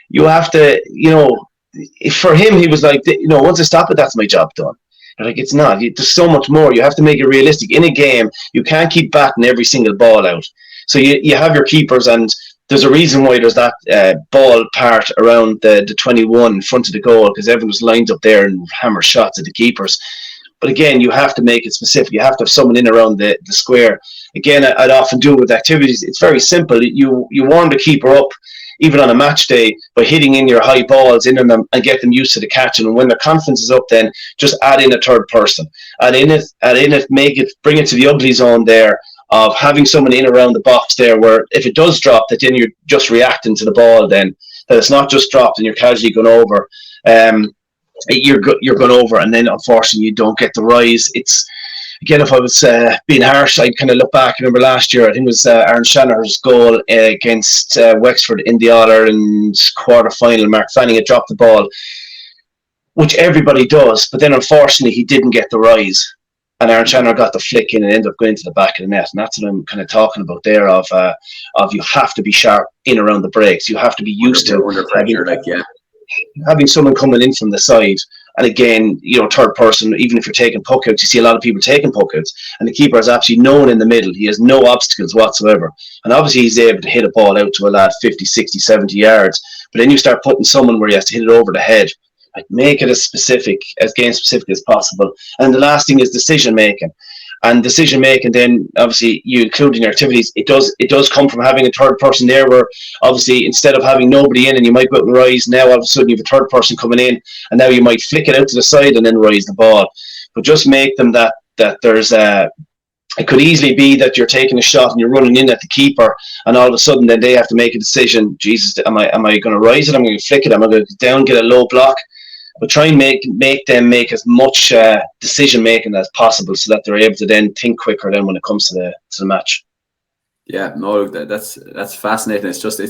you have to, for him, he was like, once I stop it, that's my job done. And like, it's not. There's so much more. You have to make it realistic. In a game, you can't keep batting every single ball out. So you have your keepers, and there's a reason why there's that ball part around the 21 in front of the goal, because everyone was lined up there and hammer shots at the keepers. But again, you have to make it specific. You have to have someone in around the square. Again, I'd often do it with activities. It's very simple. You warm the keeper up, even on a match day, by hitting in your high balls in them and get them used to the catching. And when their confidence is up, then just add in a third person. Add in it, bring it to the ugly zone there of having someone in around the box there, where if it does drop, that then you're just reacting to the ball, then that it's not just dropped and you're casually going over. You're going over, and then unfortunately you don't get the rise. It's again, if I was being harsh, I kind of look back. I remember last year, I think it was Aaron Shanahan's goal against Wexford in the All-Ireland quarter-final. Mark Fanning had dropped the ball, which everybody does, but then unfortunately he didn't get the rise, and Aaron Shanahan got the flick in and ended up going into the back of the net. And that's what I'm kind of talking about there of you have to be sharp in around the breaks. You have to be used to under pressure, having someone coming in from the side. And again, third person, even if you're taking puck outs, you see a lot of people taking puck outs, and the keeper is absolutely no one in the middle. He has no obstacles whatsoever. And obviously he's able to hit a ball out to a lad 50, 60, 70 yards. But then you start putting someone where he has to hit it over the head. Like, make it as game specific as possible. And the last thing is decision making. And decision making, then obviously you include in your activities. It does come from having a third person there, where obviously instead of having nobody in and you might go out and rise, now all of a sudden you have a third person coming in, and now you might flick it out to the side and then rise the ball. But just make them that there's it could easily be that you're taking a shot and you're running in at the keeper, and all of a sudden then they have to make a decision. Jesus, am I going to rise it? Am I going to flick it? Am I going to go down, get a low block? But try and make them make as much decision making as possible, so that they're able to then think quicker then when it comes to the match. Yeah, no, that's fascinating. It's just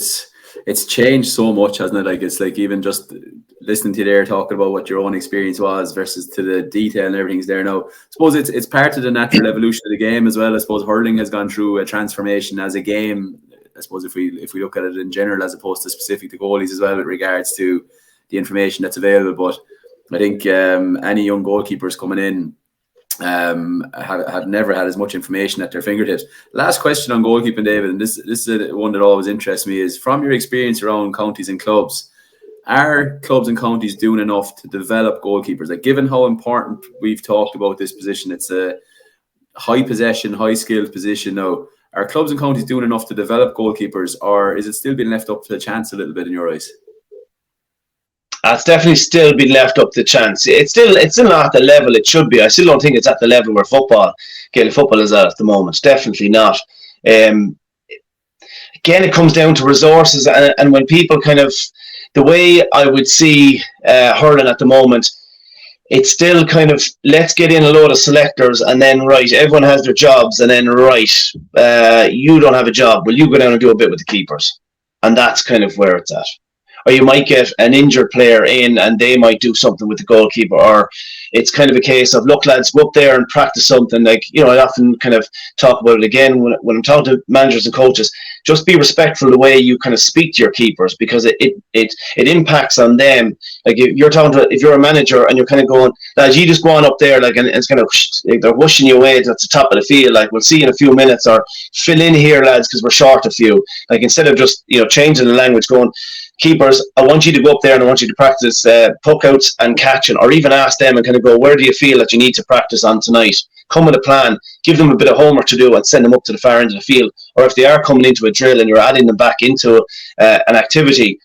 it's changed so much, hasn't it? Like, it's like, even just listening to you there talking about what your own experience was versus to the detail and everything's there now. I suppose it's part of the natural evolution of the game as well. I suppose hurling has gone through a transformation as a game. I suppose if we look at it in general, as opposed to specific to goalies as well, with regards to the information that's available. But I think any young goalkeepers coming in have never had as much information at their fingertips. Last question on goalkeeping, David, and this is one that always interests me, is from your experience around counties and clubs, are clubs and counties doing enough to develop goalkeepers? Like, given how important we've talked about this position, it's a high possession, high skilled position now. Are clubs and counties doing enough to develop goalkeepers, or is it still being left up to the chance a little bit in your eyes? It's definitely still been left up to chance. It's still not at the level it should be. I still don't think it's at the level where Gaelic football is at the moment. Definitely not. Again, it comes down to resources, and when people kind of, the way I would see hurling at the moment, it's still kind of, let's get in a load of selectors, and then, right, everyone has their jobs, and then, right, you don't have a job. Will you go down and do a bit with the keepers? And that's kind of where it's at. Or you might get an injured player in and they might do something with the goalkeeper, or it's kind of a case of, look, lads, go up there and practice something. Like, you know, I often kind of talk about it again when I'm talking to managers and coaches. Just be respectful of the way you kind of speak to your keepers, because it impacts on them. Like, if you're a manager and you're kind of going, lads, you just go on up there, like, and it's kind of, they're whooshing you away to the top of the field, like, we'll see you in a few minutes, or fill in here, lads, because we're short a few. Like, instead of just, you know, changing the language, going, keepers, I want you to go up there and I want you to practice puck outs and catching, or even ask them and kind of go, where do you feel that you need to practice on tonight? Come with a plan, give them a bit of homework to do, and send them up to the far end of the field. Or if they are coming into a drill and you're adding them back into an activity,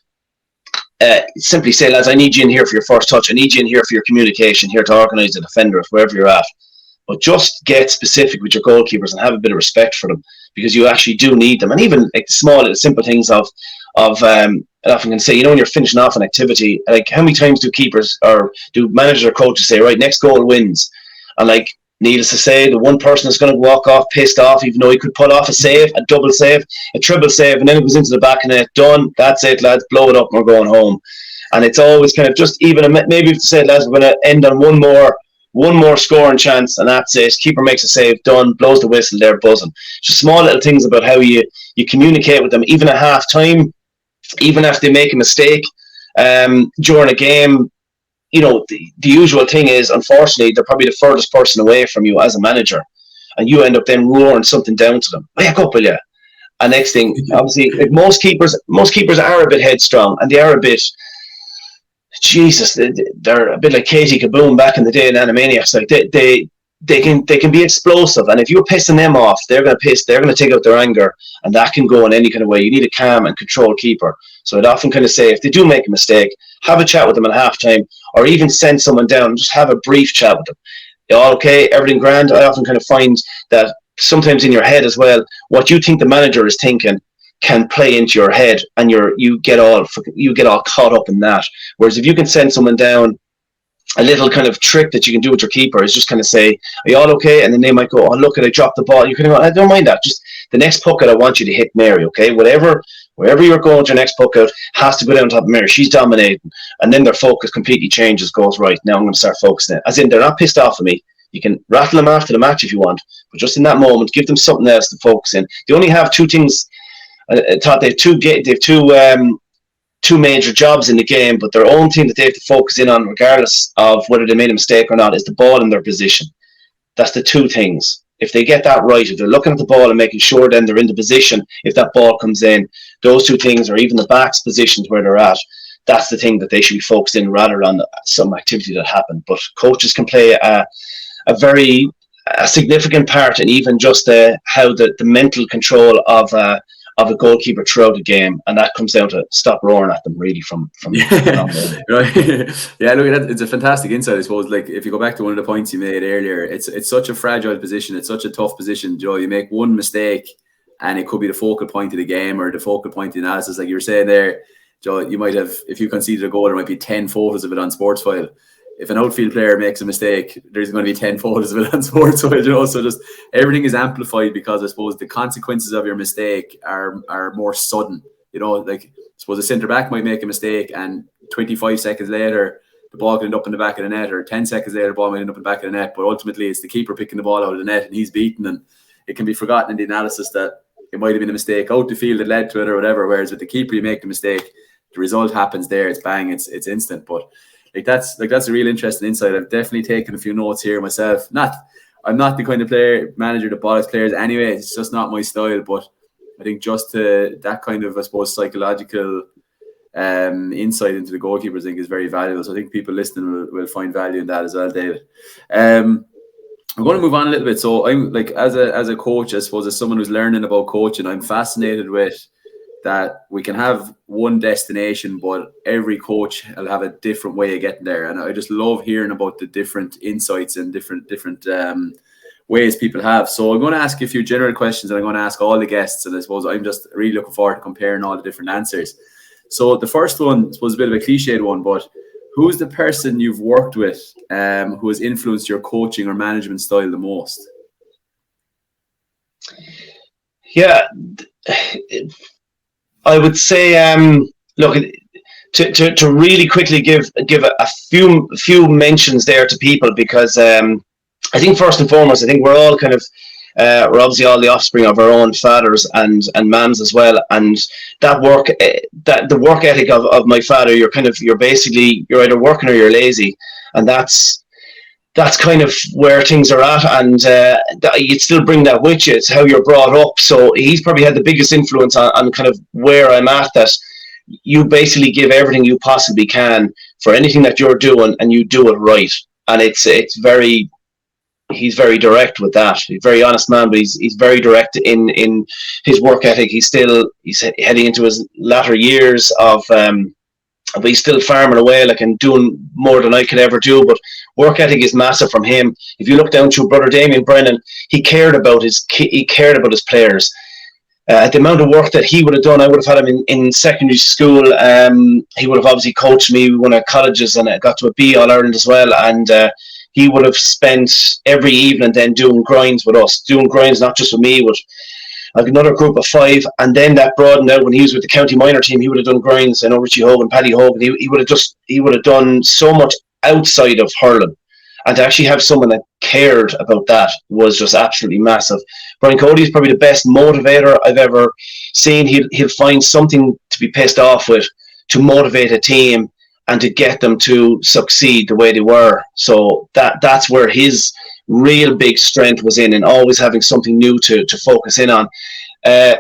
simply say, lads, I need you in here for your first touch, I need you in here for your communication, here to organise the defenders, wherever you're at. But just get specific with your goalkeepers and have a bit of respect for them, because you actually do need them. And even like the small little simple things of I often can say, you know, when you're finishing off an activity, like, how many times do keepers or do managers or coaches say, right, next goal wins? And, like, needless to say, the one person is going to walk off pissed off, even though he could put off a save, a double save, a triple save, and then it goes into the back of net. Done. That's it, lads. Blow it up and we're going home. And it's always kind of just, even maybe if you say, lads, we're going to end on one more scoring chance, and that's it. Keeper makes a save, done, blows the whistle, they're buzzing. Just small little things about how you communicate with them, even at half time, even after they make a mistake during a game. You know, the usual thing is, unfortunately, they're probably the furthest person away from you as a manager, and you end up then roaring something down to them. Wake up, will you? And next thing, obviously, like, most keepers are a bit headstrong, and they are a bit, Jesus, they're a bit like Katie Kaboom back in the day in Animaniacs. Like, they can be explosive, and if you're pissing them off, they're going to take out their anger, and that can go in any kind of way. You need a calm and controlled keeper. So I'd often kind of say, if they do make a mistake, have a chat with them at halftime, or even send someone down and just have a brief chat with them. All okay, everything grand. I often kind of find that sometimes in your head as well, what you think the manager is thinking can play into your head, and you get all caught up in that. Whereas if you can send someone down, a little kind of trick that you can do with your keeper is just kind of say, are you all okay? And then they might go, oh, look, I dropped the ball. You can go, I don't mind that. Just the next puck out, I want you to hit Mary, okay? Wherever you're going to your next puck out has to go down top of Mary. She's dominating. And then their focus completely changes, goes, right, now I'm going to start focusing. As in, they're not pissed off at me. You can rattle them after the match if you want. But just in that moment, give them something else to focus in. They only have two things. I thought they have two major jobs in the game, but their own thing that they have to focus in on, regardless of whether they made a mistake or not, is the ball and their position. That's the two things. If they get that right, if they're looking at the ball and making sure then they're in the position, if that ball comes in, those two things, or even the back's positions where they're at, that's the thing that they should be focused in rather on some activity that happened. But coaches can play a significant part in even just how the mental control of of a goalkeeper throughout the game, and that comes down to stop roaring at them really from right. Yeah, look, it's a fantastic insight, I suppose. Like, if you go back to one of the points you made earlier, it's such a fragile position, it's such a tough position, Joe. You make one mistake and it could be the focal point of the game or the focal point of the analysis. Like you were saying there, Joe, you might have, if you conceded a goal, there might be 10 photos of it on Sportsfile. If an outfield player makes a mistake, there's going to be 10 photos of it on Sportsfile, you know. So just everything is amplified because I suppose the consequences of your mistake are more sudden. You know, like I suppose a centre back might make a mistake and 25 seconds later the ball could end up in the back of the net, or 10 seconds later the ball might end up in the back of the net. But ultimately it's the keeper picking the ball out of the net and he's beaten, and it can be forgotten in the analysis that it might have been a mistake out the field that led to it or whatever. Whereas with the keeper, you make the mistake, the result happens there. It's bang, it's instant. But that's a real interesting insight. I've definitely taken a few notes here myself. I'm not the kind of manager that bollocks players anyway. It's just not my style. But I think just that kind of, I suppose, psychological insight into the goalkeepers, I think, is very valuable. So I think people listening will find value in that as well, David. I'm going to move on a little bit. So I'm like, as a coach, I suppose, as someone who's learning about coaching, I'm fascinated with that we can have one destination, but every coach will have a different way of getting there. And I just love hearing about the different insights and different ways people have. So I'm going to ask you a few general questions, and I'm going to ask all the guests. And I suppose I'm just really looking forward to comparing all the different answers. So the first one, I suppose, a bit of a cliched one, but who's the person you've worked with who has influenced your coaching or management style the most? Yeah, I would say, look, to really quickly give a few mentions there to people, because I think first and foremost, I think we're all kind of we're obviously all the offspring of our own fathers and mans as well, and that the work ethic of my father, you're either working or you're lazy, and that's kind of where things are at, and you'd still bring that with you. It's how you're brought up. So he's probably had the biggest influence on kind of where I'm at, that you basically give everything you possibly can for anything that you're doing, and you do it right. And he's very direct with that. He's a very honest man, but he's very direct in his work ethic. He's heading into his latter years of but he's still farming away, like, and doing more than I could ever do. But work ethic is massive from him. If you look down to brother Damien Brennan, he cared about his players. The amount of work that he would have done, I would have had him in secondary school. He would have obviously coached me. We won at colleges, and I got to a B All Ireland as well. And he would have spent every evening then doing grinds with us, doing grinds not just with me, but like another group of 5, and then that broadened out when he was with the county minor team. He would have done grinds. I know Richie Hogan, Paddy Hogan. He would have done so much outside of hurling, and to actually have someone that cared about that was just absolutely massive. Brian Cody is probably the best motivator I've ever seen. He'll find something to be pissed off with to motivate a team and to get them to succeed the way they were. So that's where his real big strength was in always having something new to focus in on.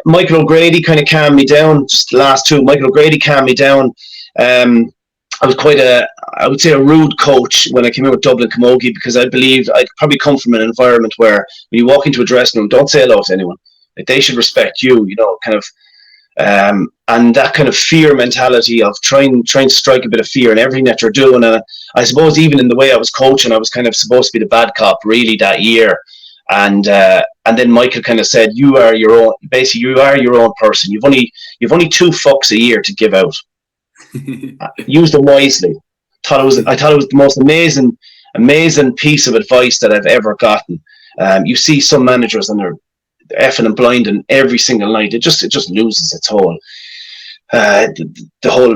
Michael O'Grady kind of calmed me down. Just the last two, Michael O'Grady calmed me down. I was quite I would say a rude coach when I came in with Dublin Camogie, because I believed I'd probably come from an environment where when you walk into a dressing room, don't say hello to anyone. Like, they should respect you, you know, kind of. And that kind of fear mentality of trying to strike a bit of fear in everything that you're doing. And I suppose even in the way I was coaching, I was kind of supposed to be the bad cop really that year. And then Michael kind of said, you are your own person. You've only 2 fucks a year to give out. Use them wisely. I thought it was the most amazing piece of advice that I've ever gotten. You see some managers, and they're effing and blinding every single night. It just loses its whole the whole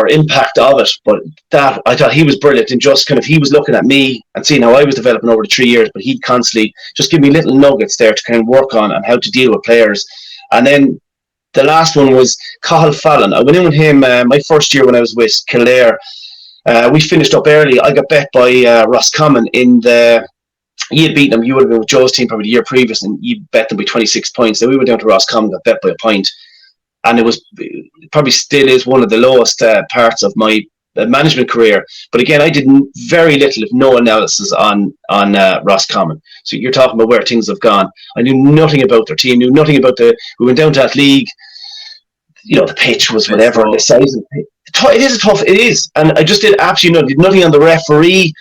impact of it. But that, I thought he was brilliant, and just kind of, he was looking at me and seeing how I was developing over the 3 years, but he'd constantly just give me little nuggets there to kind of work on and how to deal with players. And then the last one was Cathal Fallon. I went in with him my first year when I was with Kildare. We finished up early. I got bet by Roscommon in the... He had beaten them. You would have been with Joe's team probably the year previous, and you bet them by 26 points. Then we went down to Roscommon, got bet by a point. And it probably still is one of the lowest parts of my management career. But again, I did very little, if no analysis on Roscommon. So you're talking about where things have gone. I knew nothing about their team, knew nothing about we went down to that league. The pitch was whatever, and the size of it is. And I just did absolutely nothing on the referee,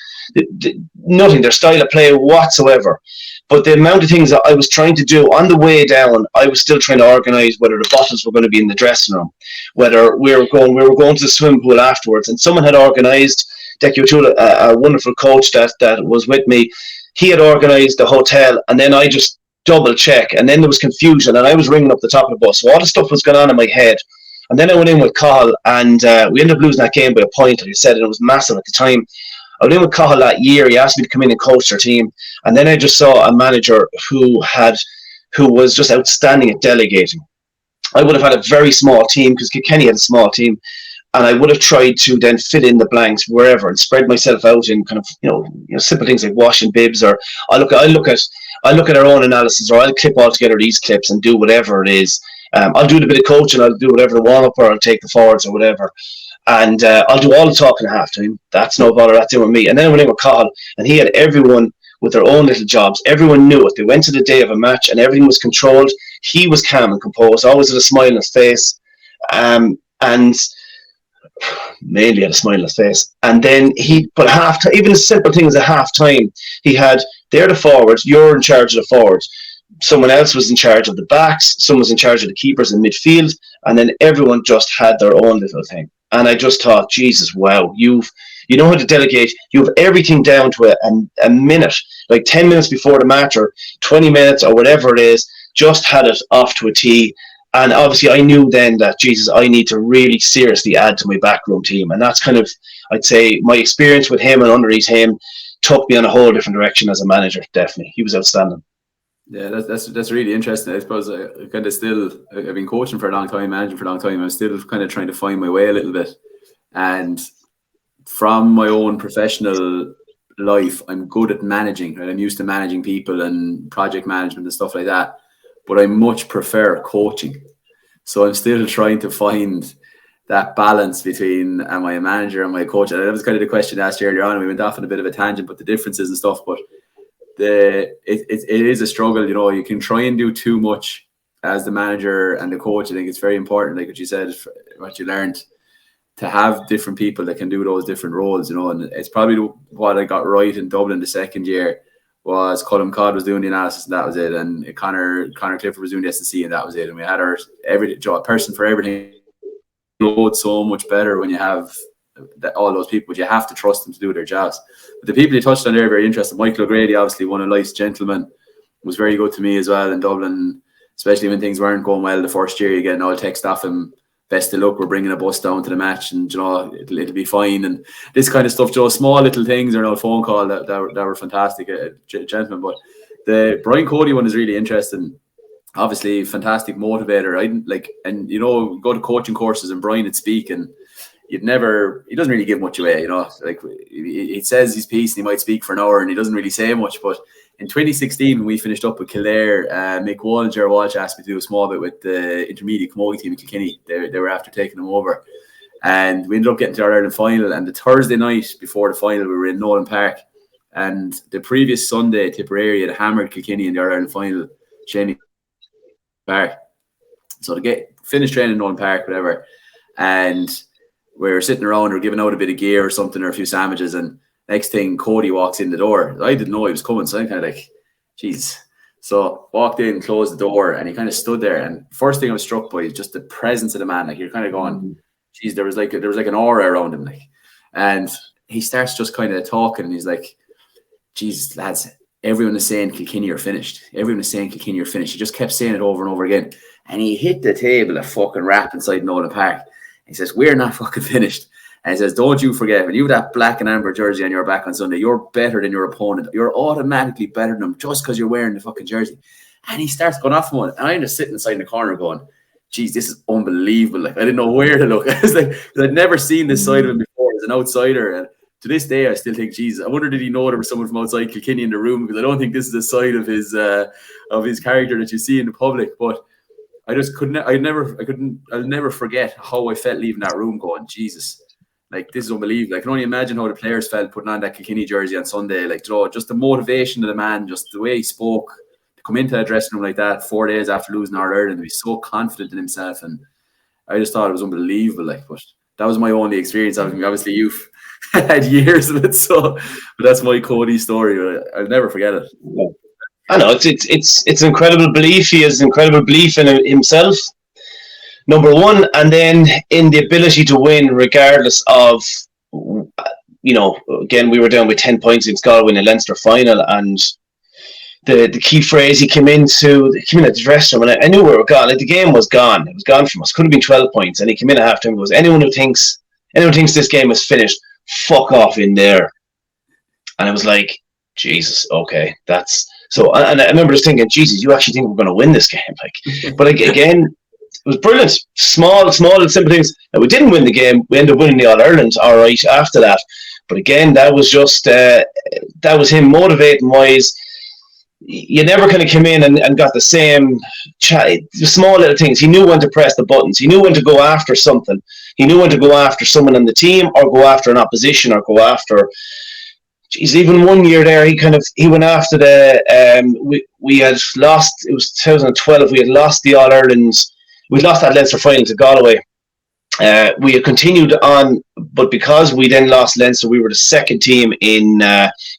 nothing, their style of play whatsoever. But the amount of things that I was trying to do on the way down, I was still trying to organise whether the bottles were going to be in the dressing room, whether we were going to the swimming pool afterwards. And someone had organised, Decky O'Toole, a wonderful coach that was with me, he had organised the hotel, and then I just double check, and then there was confusion, and I was ringing up the top of the bus. So all the stuff was going on in my head. And then I went in with Cathal, and we ended up losing that game by a point, like I said, and it was massive at the time. I went in with Cathal that year. He asked me to come in and coach their team. And then I just saw a manager who was just outstanding at delegating. I would have had a very small team, because Kilkenny had a small team, and I would have tried to then fit in the blanks wherever and spread myself out in kind of simple things like washing bibs, or I look at our own analysis, or I'll clip all together these clips and do whatever it is. I'll do a bit of coaching, I'll do whatever the warm up, or I'll take the forwards or whatever. And I'll do all the talking at halftime. That's no bother, that's doing me. And then I went in with Cathal, and he had everyone with their own little jobs. Everyone knew it. They went to the day of a match, and everything was controlled. He was calm and composed, always had a smile on his face, and mainly had a smile on his face. And then but even a simple thing as a half-time, he had, they're the forwards, you're in charge of the forwards. Someone else was in charge of the backs, someone was in charge of the keepers in midfield, and then everyone just had their own little thing. And I just thought, Jesus, wow, you know how to delegate. You have everything down to a minute, like 10 minutes before the match, or 20 minutes, or whatever it is, just had it off to a T. And obviously I knew then that, Jesus, I need to really seriously add to my backroom team. And that's kind of, I'd say, my experience with him and underneath him took me in a whole different direction as a manager, definitely. He was outstanding. Yeah, that's really interesting. I suppose I've been coaching for a long time, managing for a long time. I'm still kind of trying to find my way a little bit. And from my own professional life, I'm good at managing, right? I'm used to managing people and project management and stuff like that. But I much prefer coaching. So I'm still trying to find that balance between, am I a manager, am I a coach? And that was kind of the question asked earlier on. We went off on a bit of a tangent, but the differences and stuff. But it is a struggle. You can try and do too much as the manager and the coach. I think it's very important, like what you said, what you learned, to have different people that can do those different roles. And it's probably what I got right in Dublin the second year was Colm Codd was doing the analysis, and that was it. And Conor Clifford was doing the S&C, and that was it. And we had our person for everything. Load so much better when you have all those people, but you have to trust them to do their jobs. But the people you touched on there are very interesting. Michael O'Grady, obviously one of life's gentlemen, was very good to me as well in Dublin, especially when things weren't going well the first year. You get an all text off him, best of luck, we're bringing a bus down to the match, and it'll be fine, and this kind of stuff. Small little things, or an old phone call that were fantastic, gentlemen. But the Brian Cody one is really interesting. Obviously, fantastic motivator. Go to coaching courses, and Brian would speak, and he doesn't really give much away. Like he says his piece, and he might speak for an hour, and he doesn't really say much. But in 2016, when we finished up with Kildare, Mick Walsh, Gerard Walsh asked me to do a small bit with the intermediate Camogie team in Kilkenny. They were after taking them over, and we ended up getting to our Ireland final. And the Thursday night before the final, we were in Nolan Park, and the previous Sunday, Tipperary had hammered Kilkenny in the Ireland final. Shamey Park. So to get finished training in Nolan Park, whatever, and we were sitting around or giving out a bit of gear or something, or a few sandwiches, and next thing Cody walks in the door. I didn't know he was coming, so I'm kind of like, geez. So walked in, closed the door, and he kind of stood there. And first thing I was struck by is just the presence of the man. Like, you're kind of going, geez, there was like an aura around him, like. And he starts just kind of talking, and he's like, geez, lads, everyone is saying Kilkenny are finished. Everyone is saying Kilkenny are finished. He just kept saying it over and over again. And he hit the table a fucking rap inside Nolan Park. He says, we're not fucking finished. And he says, don't you forget, when you have that black and amber jersey on your back on Sunday, you're better than your opponent. You're automatically better than them just because you're wearing the fucking jersey. And he starts going off on it. And I'm just sitting inside in the corner going, geez, this is unbelievable. Like, I didn't know where to look. I was like, I'd never seen this side of him before as an outsider. And to this day, I still think, geez, I wonder, did he know there was someone from outside Kilkenny in the room? Because I don't think this is a side of his character that you see in the public. But I just I'll never forget how I felt leaving that room going, Jesus. like, this is unbelievable. I can only imagine how the players felt putting on that Kilkenny jersey on Sunday. Like, you know, just the motivation of the man, just the way he spoke, to come into a dressing room like that 4 days after losing All Ireland, to be so confident in himself. And I just thought it was unbelievable. Like, but that was my only experience of him. Obviously, you've had years of it, so but that's my Cody story. I'll never forget it. I know it's an incredible belief. He has an incredible belief in himself, number one, and then in the ability to win, regardless of, you know, again, we were down with 10 points in Galway in the Leinster final, and the key phrase, he came in the dressing room, and I knew we were gone. Like, the game was gone. It was gone from us. Could have been 12 points, and he came in at halftime and goes, anyone who thinks this game is finished, fuck off in there. And I was like, Jesus, okay, that's so. And I remember just thinking, Jesus, you actually think we're going to win this game? Like, but again, it was brilliant. Small and simple things. Now, we didn't win the game. We ended up winning the All Ireland, all right, after that. But again, that was just that was him motivating wise. You never kind of came in and got the same chat. The small little things. He knew when to press the buttons. He knew when to go after something. He knew when to go after someone on the team, or go after an opposition, or go after. Geez, even one year there, he went after we had lost. It was 2012. We had lost the All Irelands. We lost that Leinster final to Galway. We had continued on, but because we then lost Leinster, we were the second team in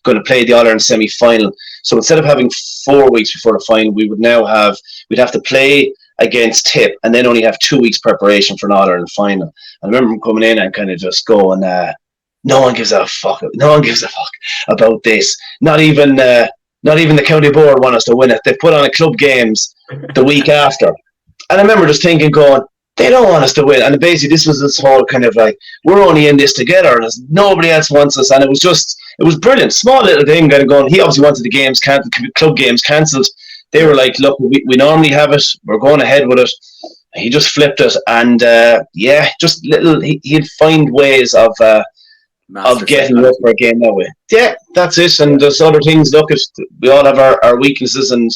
going to play the All Ireland semi-final. So instead of having 4 weeks before the final, we'd have to play against Tip, and then only have 2 weeks preparation for an All Ireland final. I remember him coming in and kind of just going, no one gives a fuck about this. Not even the county board want us to win it. They put on a club games the week after. And I remember just thinking, going, they don't want us to win. And basically, this was this whole kind of like, we're only in this together, and nobody else wants us. And it was brilliant. Small little thing kind of going, he obviously wanted the games cancelled, club games cancelled. They were like, look, we normally have it. We're going ahead with it. He just flipped it. And just little, he'd find ways of getting up for a game that way. Yeah, that's it. And there's other things. Look, we all have our weaknesses, and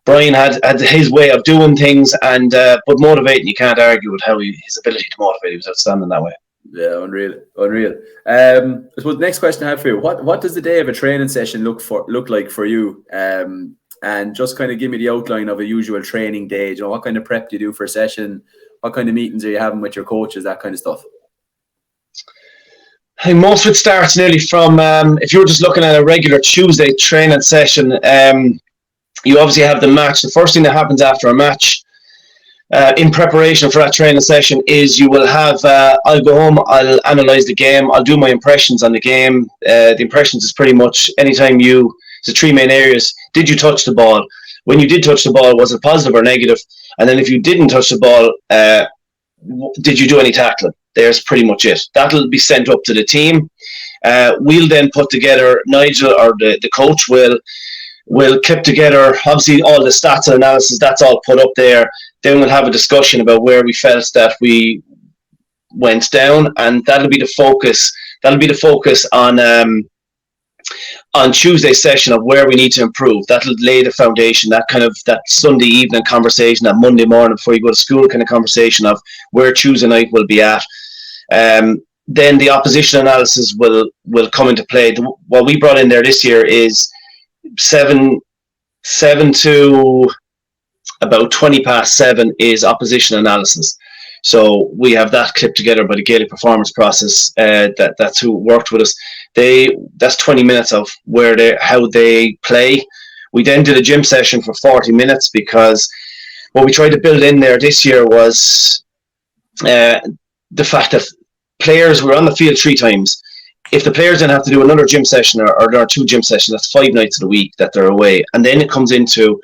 Brian had his way of doing things, and but motivating, you can't argue with his ability to motivate. He was outstanding that way. Yeah, unreal. I suppose the next question I have for you: what does the day of a training session look like for you? And just kind of give me the outline of a usual training day. You know, what kind of prep do you do for a session? What kind of meetings are you having with your coaches? That kind of stuff. I think most of it starts nearly from if you're just looking at a regular Tuesday training session. You obviously have the match. The first thing that happens after a match, in preparation for that training session, is you will have. I'll go home. I'll analyse the game. I'll do my impressions on the game. The impressions is pretty much anytime it's the three main areas. Did you touch the ball? When you did touch the ball, was it positive or negative? And then if you didn't touch the ball, did you do any tackling? There's pretty much it. That'll be sent up to the team. We'll then put together, Nigel or the coach will clip together, obviously, all the stats and analysis. That's all put up there. Then we'll have a discussion about where we felt that we went down, and that'll be the focus. That'll be the focus on Tuesday's session of where we need to improve. That'll lay the foundation, that Sunday evening conversation, that Monday morning before you go to school kind of conversation of where Tuesday night will be at. Then the opposition analysis will come into play. What we brought in there this year is 7 to about 20 past 7 is opposition analysis. So we have that clipped together by the Gaelic Performance Process. That's who worked with us. That's 20 minutes of how they play. We then did a gym session for 40 minutes because what we tried to build in there this year was the fact that players were on the field 3 times. If the players then have to do another gym session or there are 2 gym sessions, that's 5 nights of the week that they're away. And then it comes into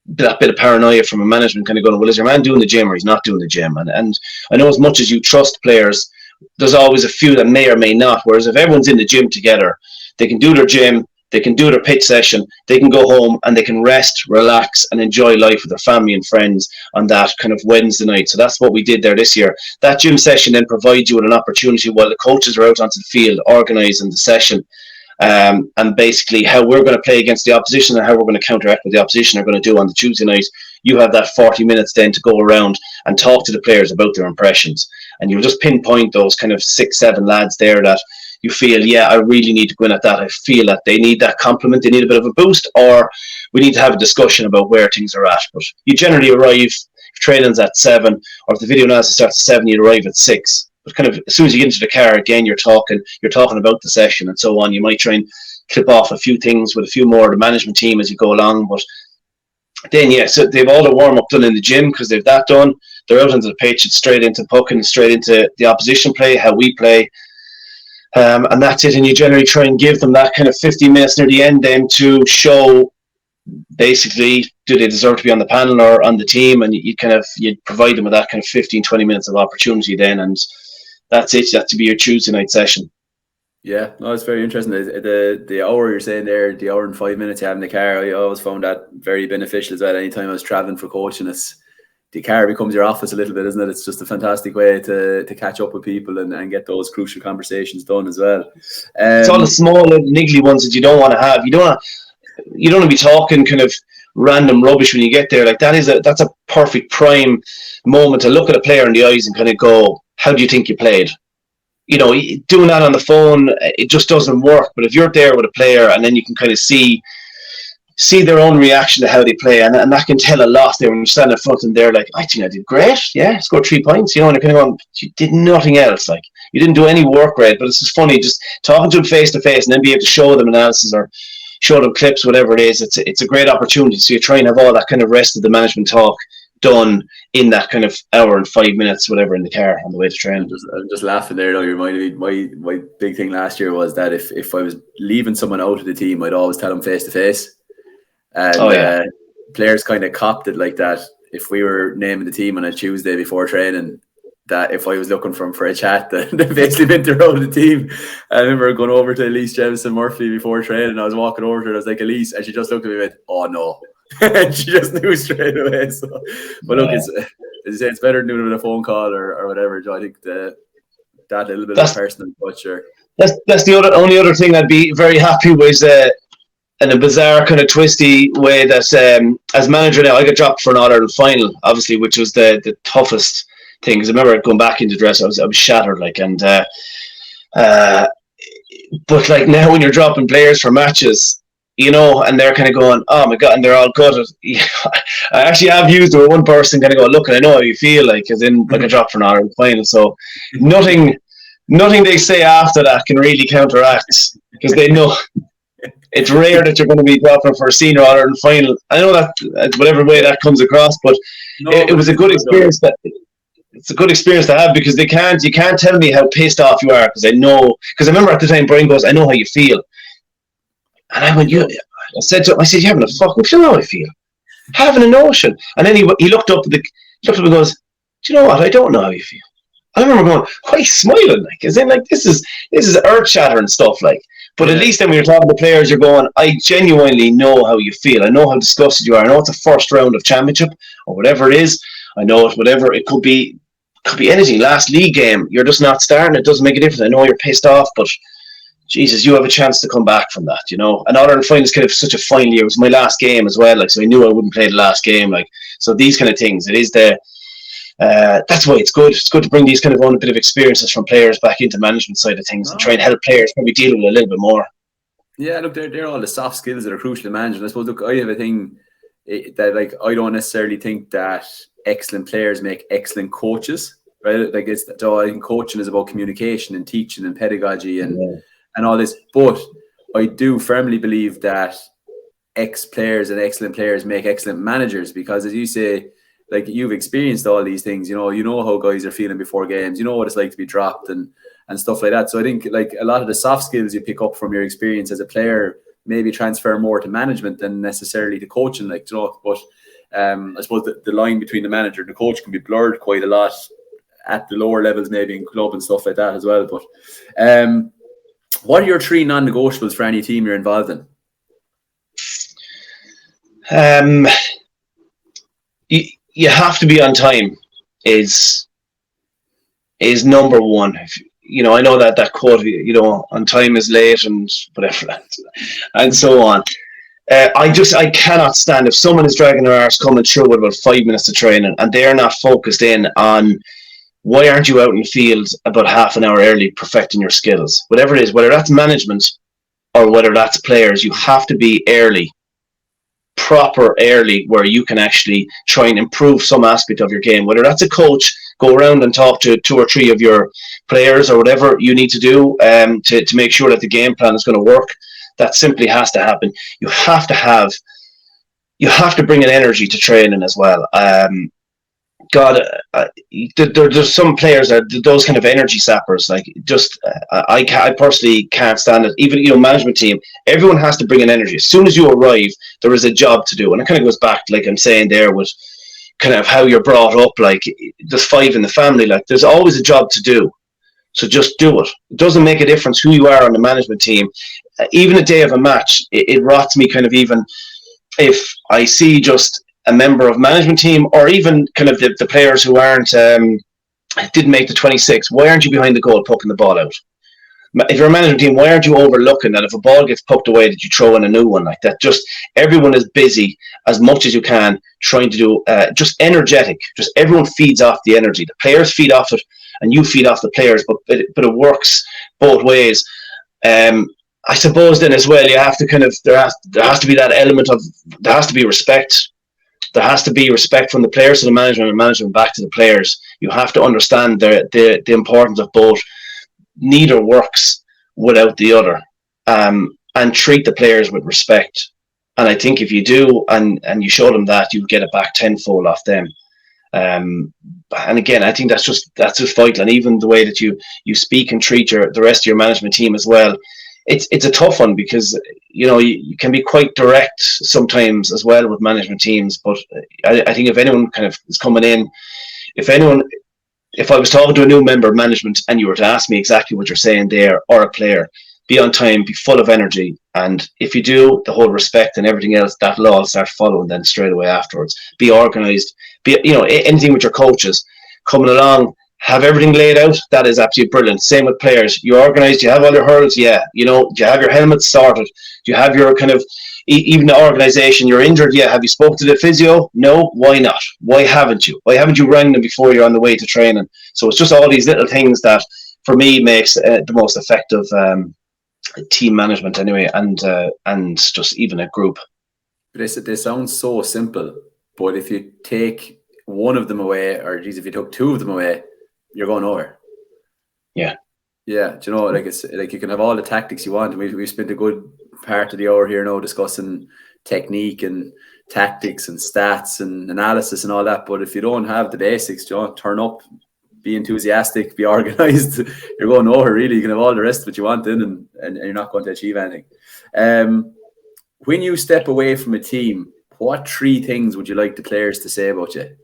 that bit of paranoia from a management kind of going, well, is your man doing the gym or he's not doing the gym? And I know as much as you trust players, there's always a few that may or may not. Whereas if everyone's in the gym together, they can do their gym, they can do their pitch session, they can go home and they can rest, relax and enjoy life with their family and friends on that kind of Wednesday night. So that's what we did there this year. That gym session then provides you with an opportunity while the coaches are out onto the field organising the session. And basically how we're going to play against the opposition and how we're going to counteract what the opposition are going to do on the Tuesday night. You have that 40 minutes then to go around and talk to the players about their impressions. and you'll just pinpoint those kind of 6-7 lads there that you feel, yeah, I really need to go in at that. I feel that they need that compliment, they need a bit of a boost, or we need to have a discussion about where things are at. But you generally arrive, if training's at 7, or if the video analysis starts at 7, you arrive at 6. But kind of as soon as you get into the car again, you're talking about the session and so on. You might try and clip off a few things with a few more of the management team as you go along. But then, yeah, so they've all the warm up done in the gym because they've that done. They're out into the pitch, it's straight into pucking, straight into the opposition play, how we play. And that's it. And you generally try and give them that kind of 15 minutes near the end then to show basically, do they deserve to be on the panel or on the team? And you provide them with that kind of 15-20 minutes of opportunity then, and that's it. That to be your Tuesday night session. Yeah, no, it's very interesting. The hour you're saying there, the hour and 5 minutes you have in the car, I always found that very beneficial as well. Anytime I was traveling for coaching, the car becomes your office a little bit, isn't it? It's just a fantastic way to catch up with people and get those crucial conversations done as well. It's all the small niggly ones that you don't want to have. You don't want to be talking kind of random rubbish when you get there. Like that's a perfect prime moment to look at a player in the eyes and kind of go, how do you think you played? You know, doing that on the phone, it just doesn't work. But if you're there with a player and then you can kind of see their own reaction to how they play, and that can tell a lot there when you stand in front of them. They're like, I think I did great. Yeah, scored 3 points. You know, and they're kind of going, you did nothing else. Like, you didn't do any work, right? But it's just funny just talking to them face to face and then be able to show them analysis or show them clips, whatever it is. It's a great opportunity. So you try and have all that kind of rest of the management talk done in that kind of hour and 5 minutes, whatever, in the car on the way to training. I'm just laughing there. Though, you reminded me. My big thing last year was that if I was leaving someone out of the team, I'd always tell them face to face. And players kind of copped it like that. If we were naming the team on a Tuesday before training, that if I was looking for a chat, that they basically meant to roll the team. I remember going over to Elise Jemison Murphy before training. I was walking over to her. I was like, Elise, and she just looked at me and went, "Oh no." And she just knew straight away. So, but look, as you say, it's better than doing it with a phone call or whatever. I think that little bit of personal touch. Sure. That's the only other thing I'd be very happy with. In a bizarre kind of twisty way, that as manager now, I got dropped for an All-Ireland final, obviously, which was the toughest thing. Because I remember going back into dress, I was shattered, like, and but like now when you're dropping players for matches, you know, and they're kind of going, oh my God, and they're all good. I actually have used with one person kind of go, look, I know how you feel, like, as in like a drop for an All-Ireland final. So nothing they say after that can really counteract, because they know it's rare that you're going to be dropping for a senior All-Ireland final. I know that whatever way that comes across, but it was a good experience. It's a good experience to have, because you can't tell me how pissed off you are, because I know. Because I remember at the time Brian goes, I know how you feel. And I went, I said to him, you haven't a fucking clue how I feel. Having a notion. And then he looked up and goes, do you know what? I don't know how you feel. I remember going, why are you smiling? Like, as in, like, this is earth shattering stuff, like. But at least then when you're talking to players, you're going, I genuinely know how you feel. I know how disgusted you are. I know it's a first round of championship or whatever it is. I know it, whatever. It could be anything. Last league game, you're just not starting. It doesn't make a difference. I know you're pissed off, but Jesus, you have a chance to come back from that, you know. And All-Ireland final is kind of such a final year. It was my last game as well, like, so I knew I wouldn't play the last game, like. So these kind of things, it is that's why it's good. It's good to bring these kind of own bit of experiences from players back into management side of things and try and help players probably deal with it a little bit more. Yeah, look, they're all the soft skills that are crucial to management. I suppose, look, I have a thing that, like, I don't necessarily think that excellent players make excellent coaches, right? Like, I think coaching is about communication and teaching and pedagogy and all this. But I do firmly believe that ex-players and excellent players make excellent managers, because, as you say, like, you've experienced all these things, you know how guys are feeling before games, you know what it's like to be dropped and stuff like that. So I think, like, a lot of the soft skills you pick up from your experience as a player maybe transfer more to management than necessarily to coaching, like, you know. But I suppose the line between the manager and the coach can be blurred quite a lot at the lower levels, maybe in club and stuff like that as well. But what are your 3 non-negotiables for any team you're involved in? You have to be on time is number one. You know, I know that quote, you know, on time is late and whatever, and so on. I cannot stand if someone is dragging their arse coming through with about 5 minutes to training and they're not focused in on why aren't you out in the field about half an hour early perfecting your skills? Whatever it is, whether that's management or whether that's players, you have to be early, proper early, where you can actually try and improve some aspect of your game. Whether that's a coach, go around and talk to 2 or 3 of your players or whatever you need to do to make sure that the game plan is going to work. That simply has to happen. You have to bring an energy to training as well. There's some players that those kind of energy sappers. Like, just I personally can't stand it. Even management team, everyone has to bring an energy. As soon as you arrive, there is a job to do, and it kind of goes back, like I'm saying there, with kind of how you're brought up. Like, there's 5 in the family. Like, there's always a job to do. So just do it. It doesn't make a difference who you are on the management team. Even a day of a match, it rots me kind of, even if I see just a member of management team, or even kind of the players who didn't make the 26. Why aren't you behind the goal poking the ball out? If you're a management team, why aren't you overlooking that if a ball gets poked away, that you throw in a new one like that? Just everyone is busy as much as you can trying to do just energetic. Just everyone feeds off the energy. The players feed off it, and you feed off the players. But it works both ways. I suppose then as well, you have to kind of there has to be that element of, there has to be respect. There has to be respect from the players to the management, and management back to the players. You have to understand the importance of both. Neither works without the other, and treat the players with respect. And I think if you do, and you show them that, you get it back tenfold off them. And again, I think that's just vital. And even the way that you speak and treat the rest of your management team as well. It's a tough one, because you can be quite direct sometimes as well with management teams. But I think if anyone kind of is coming in, if I was talking to a new member of management and you were to ask me exactly what you're saying there, or a player, be on time, be full of energy, and if you do, the whole respect and everything else, that'll all start following then straight away afterwards. Be organised, anything with your coaches coming along. Have everything laid out. That is absolutely brilliant. Same with players. You're organised. You have all your hurdles. Yeah. Do you have your helmets sorted? Do you have your kind of, even the organisation? You're injured. Yeah. Have you spoke to the physio? No. Why not? Why haven't you? Why haven't you rang them before you're on the way to training? So it's just all these little things that, for me, makes the most effective team management anyway, and just even a group. They sound so simple, but if you take one of them away, or if you took 2 of them away, you're going nowhere. Yeah. Yeah. Do you know, like, it's like you can have all the tactics you want. We've spent a good part of the hour here now discussing technique and tactics and stats and analysis and all that. But if you don't have the basics, turn up, be enthusiastic, be organised, you're going nowhere really. You can have all the rest of what you want in, and you're not going to achieve anything. When you step away from a team, what 3 things would you like the players to say about you?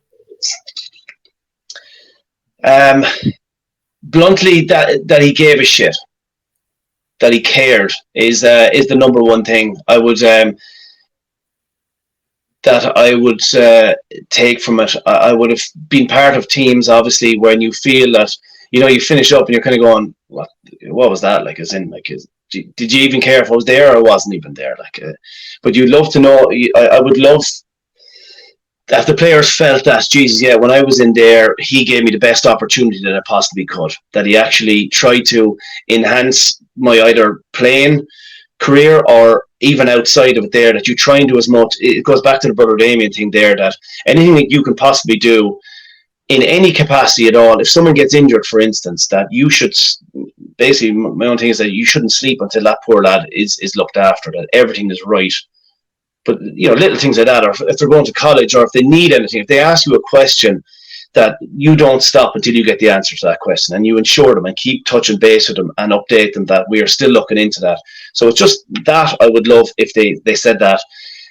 Bluntly, that he gave a shit, that he cared is the number one thing I would take from it. I would have been part of teams, obviously, when you feel that you finish up and you're kind of going, what was that like? As in, like, did you even care if I was there or I wasn't even there? Like, but you'd love to know. I would love that the players felt that, Jesus, yeah, when I was in there, he gave me the best opportunity that I possibly could. That he actually tried to enhance my either playing career or even outside of it there, that you try and do as much. It goes back to the Brother Damien thing there, that anything that you can possibly do in any capacity at all, if someone gets injured, for instance, that you should, basically, my own thing is that you shouldn't sleep until that poor lad is looked after, that everything is right. But, little things like that, or if they're going to college, or if they need anything, if they ask you a question, that you don't stop until you get the answer to that question, and you ensure them and keep touching base with them and update them that we are still looking into that. So it's just that I would love if they said that.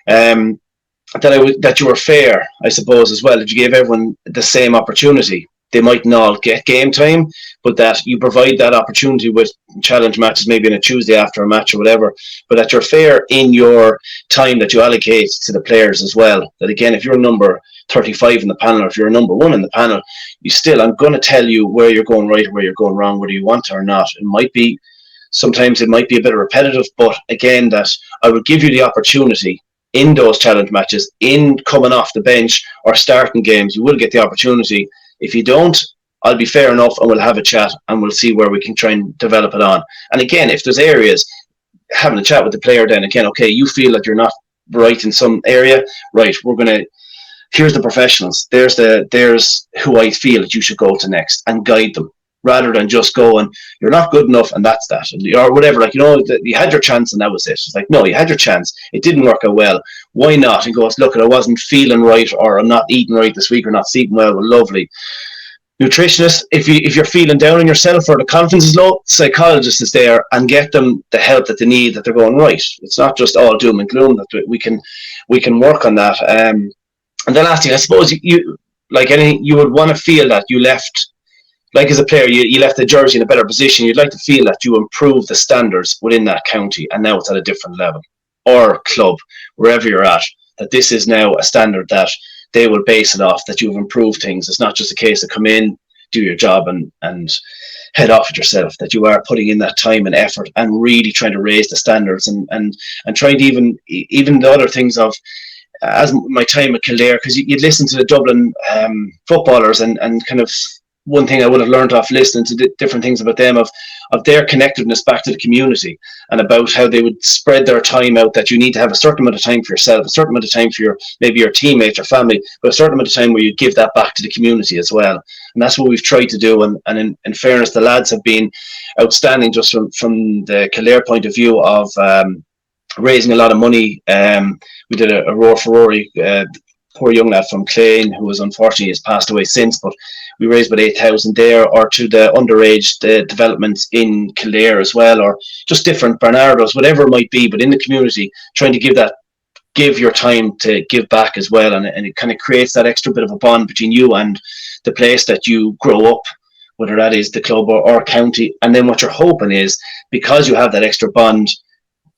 That you were fair, I suppose, as well, that you gave everyone the same opportunity. They might not all get game time, but that you provide that opportunity with challenge matches, maybe on a Tuesday after a match or whatever, but that you're fair in your time that you allocate to the players as well. That, again, if you're number 35 in the panel, or if you're number 1 in the panel, I'm going to tell you where you're going right or where you're going wrong, whether you want to or not. Sometimes it might be a bit repetitive, but again, that I would give you the opportunity in those challenge matches, in coming off the bench or starting games. You will get the opportunity. If you don't, I'll be fair enough, and we'll have a chat, and we'll see where we can try and develop it on. And again, if there's areas, having a chat with the player, then again, okay, you feel that you're not right in some area, right? Here's the professionals. There's who I feel that you should go to next, and guide them, rather than just going, you're not good enough, and that's that, or whatever. Like, you had your chance, and that was it. It's like, no, you had your chance. It didn't work out well. Why not? And goes, look, I wasn't feeling right, or I'm not eating right this week, or not sleeping well. Well, lovely. Nutritionist, if you're feeling down on yourself or the confidence is low, psychologist is there, and get them the help that they need, that they're going, right, it's not just all doom and gloom, that we can work on that. And the last thing, I suppose, you would want to feel that you left, like as a player, you left the jersey in a better position. You'd like to feel that you improved the standards within that county, and now it's at a different level, or club, wherever you're at, that this is now a standard that they will base it off, that you've improved things. It's not just a case of come in, do your job, and head off it yourself, that you are putting in that time and effort and really trying to raise the standards, and trying to even the other things of, as my time at Kildare, because you'd listen to the Dublin footballers, and kind of one thing I would have learned off listening to different things about them, of their connectedness back to the community, and about how they would spread their time out, that you need to have a certain amount of time for yourself, a certain amount of time for maybe your teammates or family, but a certain amount of time where you give that back to the community as well. And that's what we've tried to do. And in fairness, the lads have been outstanding, just from the Kildare point of view of raising a lot of money. We did a Roar for Rory, poor young lad from Clane, who was unfortunately has passed away since, but we raised about 8,000 there, or to the underage developments in Kildare as well, or just different Bernardos, whatever it might be, but in the community, trying to give your time to give back as well, and it kind of creates that extra bit of a bond between you and the place that you grow up, whether that is the club or county. And then what you're hoping is, because you have that extra bond,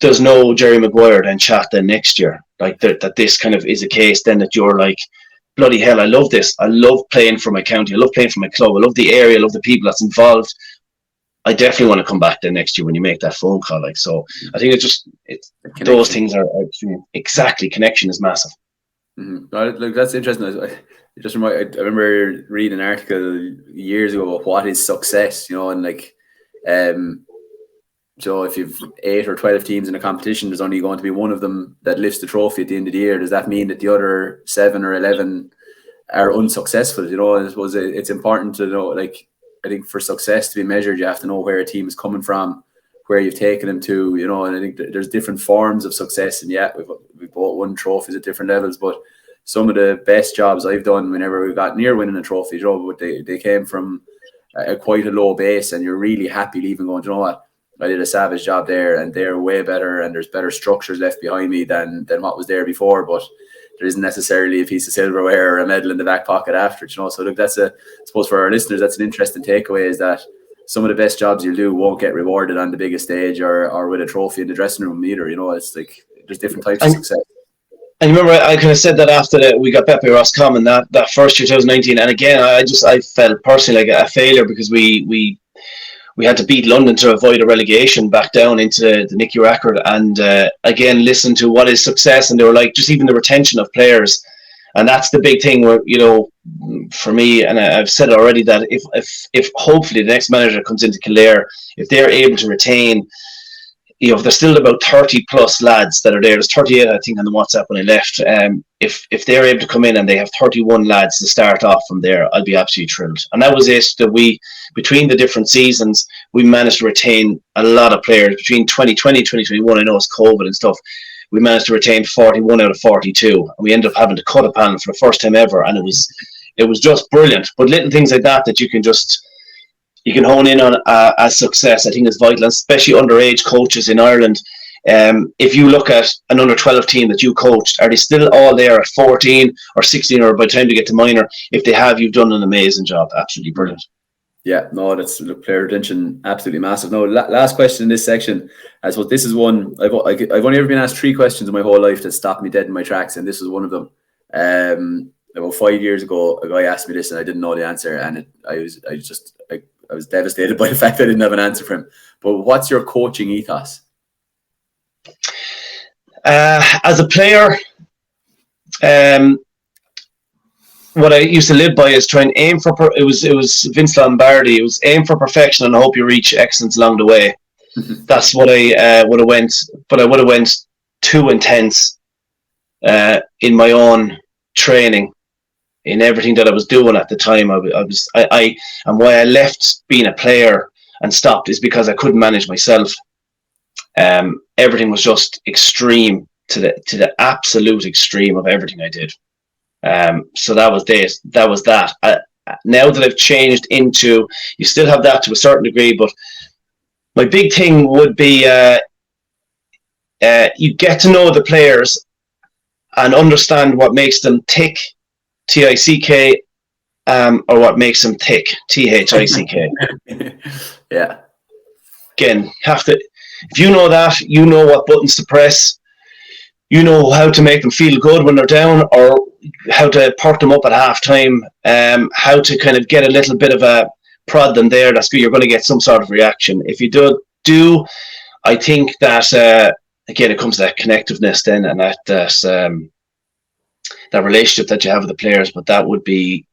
there's no Jerry Maguire then chat then next year, like that this kind of is a case then that you're like, bloody hell, I love this. I love playing for my county. I love playing for my club. I love the area. I love the people that's involved. I definitely want to come back then next year when you make that phone call. Like, so I think those things are exactly, connection is massive. Mm-hmm. Look, that's interesting. I remember reading an article years ago about what is success, and like, so if you've 8 or 12 teams in a competition, there's only going to be one of them that lifts the trophy at the end of the year. Does that mean that the other 7 or 11 are unsuccessful? I suppose it's important to know, like, I think for success to be measured, you have to know where a team is coming from, where you've taken them to, and I think there's different forms of success. And yeah, we've both won trophies at different levels, but some of the best jobs I've done whenever we got near winning a trophy, but they came from quite a low base, and you're really happy leaving going, you know what, I did a savage job there, and they're way better, and there's better structures left behind me than what was there before. But there isn't necessarily a piece of silverware or a medal in the back pocket after it, So look, I suppose for our listeners, that's an interesting takeaway, is that some of the best jobs you'll do won't get rewarded on the biggest stage or with a trophy in the dressing room either. It's like there's different types of success. And remember, I kind of said that after we got Beppe Roscommon that first year, 2019, and again, I felt personally like a failure, because we had to beat London to avoid a relegation back down into the Nicky Rackard, and again, listen to what is success, and they were like, just even the retention of players, and that's the big thing where, for me, and I've said it already, that if hopefully the next manager comes into Kildare, if they're able to retain, there's still about 30 plus lads that are there. There's 38, I think, on the WhatsApp when I left. If they're able to come in and they have 31 lads to start off from there, I'll be absolutely thrilled. And that was it, that we, between the different seasons, we managed to retain a lot of players. Between 2020 and 2021, I know it's COVID and stuff, we managed to retain 41 out of 42. And we ended up having to cut a panel for the first time ever. And it was just brilliant. But little things like that you can hone in on as success, I think, is vital, especially underage coaches in Ireland. If you look at an under-12 team that you coached, are they still all there at 14 or 16, or by the time they get to minor? If they have, you've done an amazing job. Absolutely brilliant. Yeah, no, that's player retention, absolutely massive. No, last question in this section. I suppose this is one, I've only ever been asked 3 questions in my whole life that stopped me dead in my tracks, and this was one of them. About 5 years ago, a guy asked me this, and I didn't know the answer, and I was devastated by the fact that I didn't have an answer for him. But what's your coaching ethos? As a player, what I used to live by is try and aim for. It was Vince Lombardi. It was aim for perfection and hope you reach excellence along the way. That's what I would have went, but I would have went too intense in my own training, in everything that I was doing at the time. And why I left being a player and stopped is because I couldn't manage myself. Everything was just extreme to the absolute extreme of everything I did. So that was this. That was that. Now that I've changed into, you still have that to a certain degree, but my big thing would be you get to know the players and understand what makes them tick, T-I-C-K, or what makes them tick, T-H-I-C-K. Yeah. Again, if you know that, you know what buttons to press, you know how to make them feel good when they're down, or how to perk them up at half time, how to kind of get a little bit of a prod them there, that's good, you're going to get some sort of reaction. If you do, I think that, again, it comes to that connectiveness then, and that relationship that you have with the players, but that would be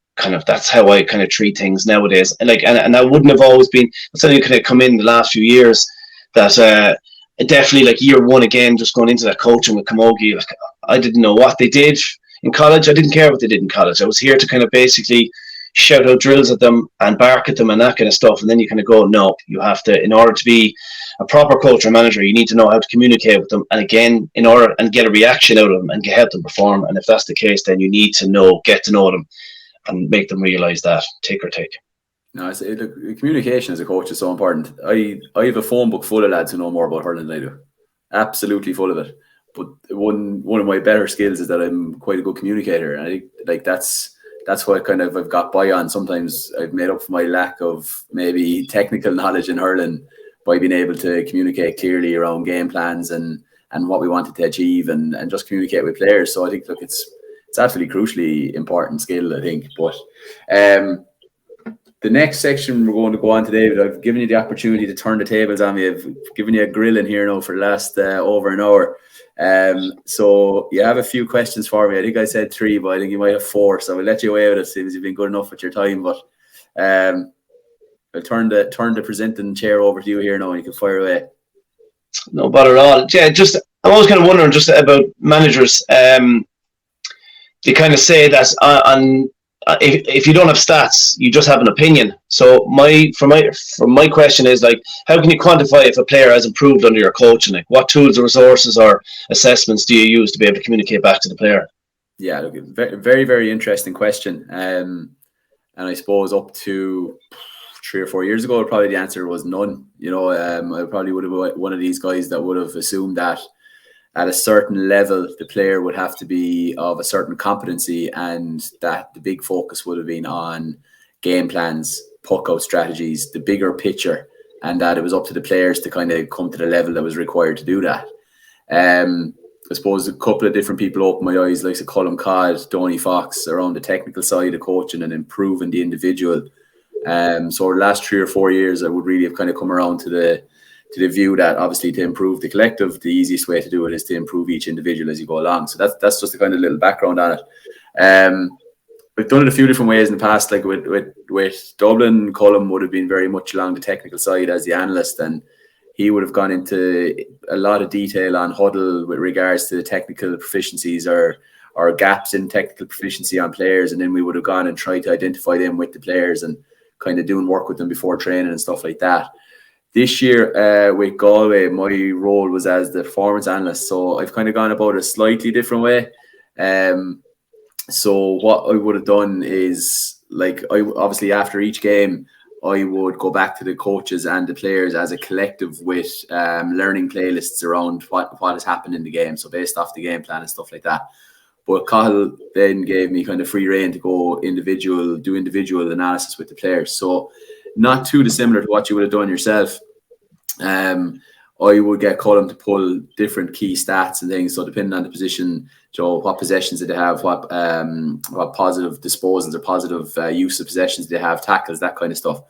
that's how I kind of treat things nowadays. And and I wouldn't have always been, something kind of come in the last few years, that definitely like year one again, just going into that coaching with Camogie, like, I didn't know what they did in college. I didn't care what they did in college. I was here to kind of basically shout out drills at them and bark at them and that kind of stuff. And then you kind of go, no, you have to, in order to be a proper coach or manager, you need to know how to communicate with them. And again, in order and get a reaction out of them and help them perform. And if that's the case, then you need to get to know them and make them realize that, tick or tick. No, the communication as a coach is so important. I have a phone book full of lads who know more about hurling than I do. Absolutely full of it. But one of my better skills is that I'm quite a good communicator. And I think like that's what kind of I've got by on. Sometimes I've made up for my lack of maybe technical knowledge in hurling by being able to communicate clearly around game plans and what we wanted to achieve and just communicate with players. So I think, look, it's absolutely crucially important skill, I think. But the next section we're going to go on to, David, I've given you the opportunity to turn the tables on me. I've given you a grill in here now for the last over an hour. So you have a few questions for me. I think I said 3, but I think you might have 4. So we'll let you away with it since you've been good enough with your time. But I'll turn the presenting chair over to you here now and you can fire away. No bother at all. Yeah, I'm always kind of wondering just about managers. They kind of say that if you don't have stats, you just have an opinion. So my question is, like, how can you quantify if a player has improved under your coaching? Like, what tools or resources or assessments do you use to be able to communicate back to the player? Yeah, look, very, very interesting question. And I suppose up to 3 or 4 years ago, probably the answer was none. You know, I probably would have been one of these guys that would have assumed that at a certain level, the player would have to be of a certain competency and that the big focus would have been on game plans, puck out strategies, the bigger picture, and that it was up to the players to kind of come to the level that was required to do that. I suppose a couple of different people opened my eyes, like Colin Codd, Donny Fox, around the technical side of coaching and improving the individual. So the last 3 or 4 years, I would really have kind of come around to the view that obviously to improve the collective, the easiest way to do it is to improve each individual as you go along. So that's just a kind of little background on it. We've done it a few different ways in the past, like with Dublin. Colin would have been very much along the technical side as the analyst, and he would have gone into a lot of detail on huddle with regards to the technical proficiencies or gaps in technical proficiency on players, and then we would have gone and tried to identify them with the players and kind of doing work with them before training and stuff like that. This year with Galway, my role was as the performance analyst, so I've kind of gone about it a slightly different way. So what I would have done is, like, I obviously after each game, I would go back to the coaches and the players as a collective with learning playlists around what has happened in the game, so based off the game plan and stuff like that. But Cahill then gave me kind of free rein to go do individual analysis with the players. So not too dissimilar to what you would have done yourself. I would get Colin to pull different key stats and things. So depending on the position, Joe, what possessions did they have, what positive disposals or positive use of possessions did they have, tackles, that kind of stuff.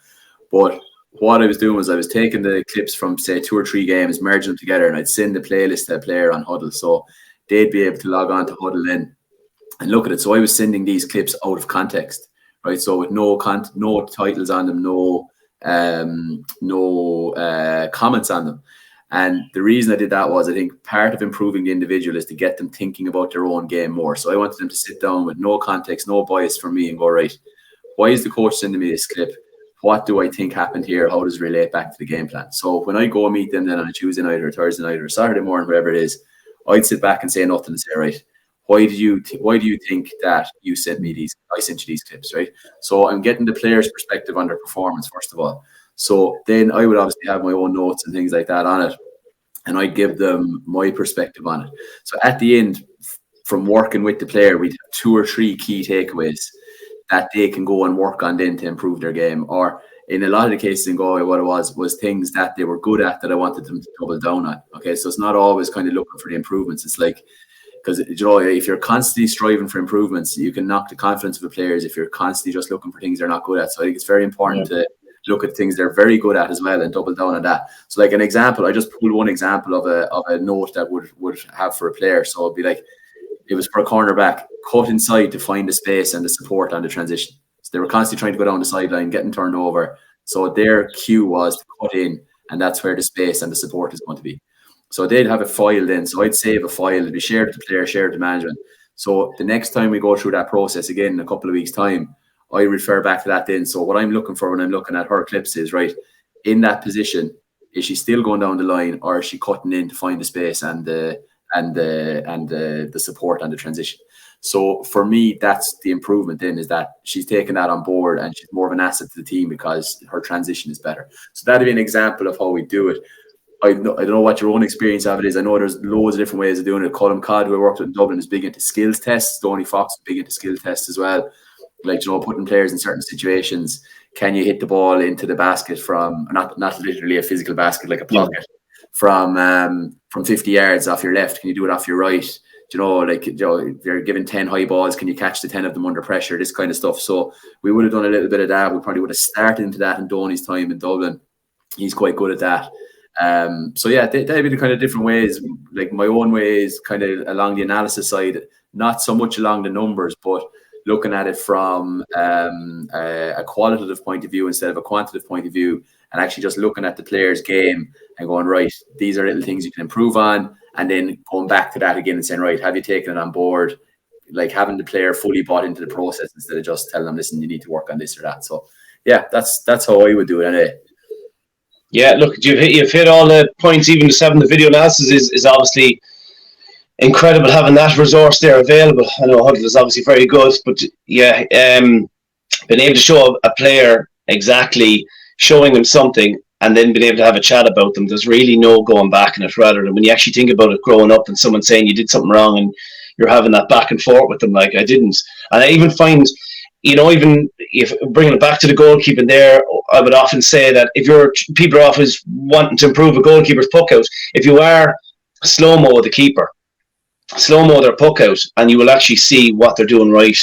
But what I was doing was I was taking the clips from, say, 2 or 3 games, merging them together, and I'd send the playlist to a player on Huddle. So they'd be able to log on to Huddle then and look at it. So I was sending these clips out of context, right? So with no titles on them, no comments on them. And the reason I did that was, I think part of improving the individual is to get them thinking about their own game more. So I wanted them to sit down with no context, no bias from me, and go, right, why is the coach sending me this clip? What do I think happened here? How does it relate back to the game plan? So when I go and meet them then on a Tuesday night or a Thursday night or a Saturday morning, whatever it is, I'd sit back and say nothing and say, right, why do you think that you sent me these? I sent you these clips, right? So I'm getting the player's perspective on their performance first of all. So then I would obviously have my own notes and things like that on it, and I'd give them my perspective on it. So at the end, from working with the player, we'd have 2 or 3 key takeaways that they can go and work on then to improve their game. Or in a lot of the cases in Galway, what it was things that they were good at that I wanted them to double down on. Okay, so it's not always kind of looking for the improvements. It's like, because if you're constantly striving for improvements, you can knock the confidence of the players if you're constantly just looking for things they're not good at. So I think it's very important to look at things they're very good at as well and double down on that. So like an example, I just pulled one example of a note that would have for a player. So it'd be like, it was for a cornerback, cut inside to find the space and the support on the transition. So they were constantly trying to go down the sideline, getting turned over. So their cue was to cut in, and that's where the space and the support is going to be. So they'd have a file then. So I'd save a file. It'd be shared with the player, shared with the management. So the next time we go through that process again in a couple of weeks' time, I refer back to that then. So what I'm looking for when I'm looking at her clips is, right, in that position, is she still going down the line, or is she cutting in to find the space and the support and the transition? So for me, that's the improvement then, is that she's taken that on board and she's more of an asset to the team because her transition is better. So that'd be an example of how we do it. I don't know what your own experience of it is. I know there's loads of different ways of doing it. Colin Codd, who I worked with in Dublin, is big into skills tests. Stoney Fox is big into skill tests as well. Like, putting players in certain situations. Can you hit the ball into the basket from, not literally a physical basket, like a pocket, from 50 yards off your left? Can you do it off your right? If you're given 10 high balls, can you catch the 10 of them under pressure? This kind of stuff. So we would have done a little bit of that. We probably would have started into that in Donny's time in Dublin. He's quite good at that. So yeah, that'd be the kind of different ways. Like my own ways, kind of along the analysis side, not so much along the numbers, but looking at it from a qualitative point of view instead of a quantitative point of view, and actually just looking at the player's game and going, right, these are little things you can improve on, and then going back to that again and saying, right, have you taken it on board? Like having the player fully bought into the process instead of just telling them, listen, you need to work on this or that. So yeah, that's how I would do it anyway. Yeah, look, you've hit all the points. Even just having the video analysis is obviously incredible, having that resource there available. I know Huddle is obviously very good, but yeah, being able to show a player exactly, showing them something, and then being able to have a chat about them, there's really no going back in it, rather than when you actually think about it growing up and someone saying you did something wrong and you're having that back and forth with them, like I didn't. And I even find, even if bringing it back to the goalkeeping there, I would often say that if people are always wanting to improve a goalkeeper's puck out, if you are slow-mo the keeper, slow-mo their puck out, and you will actually see what they're doing right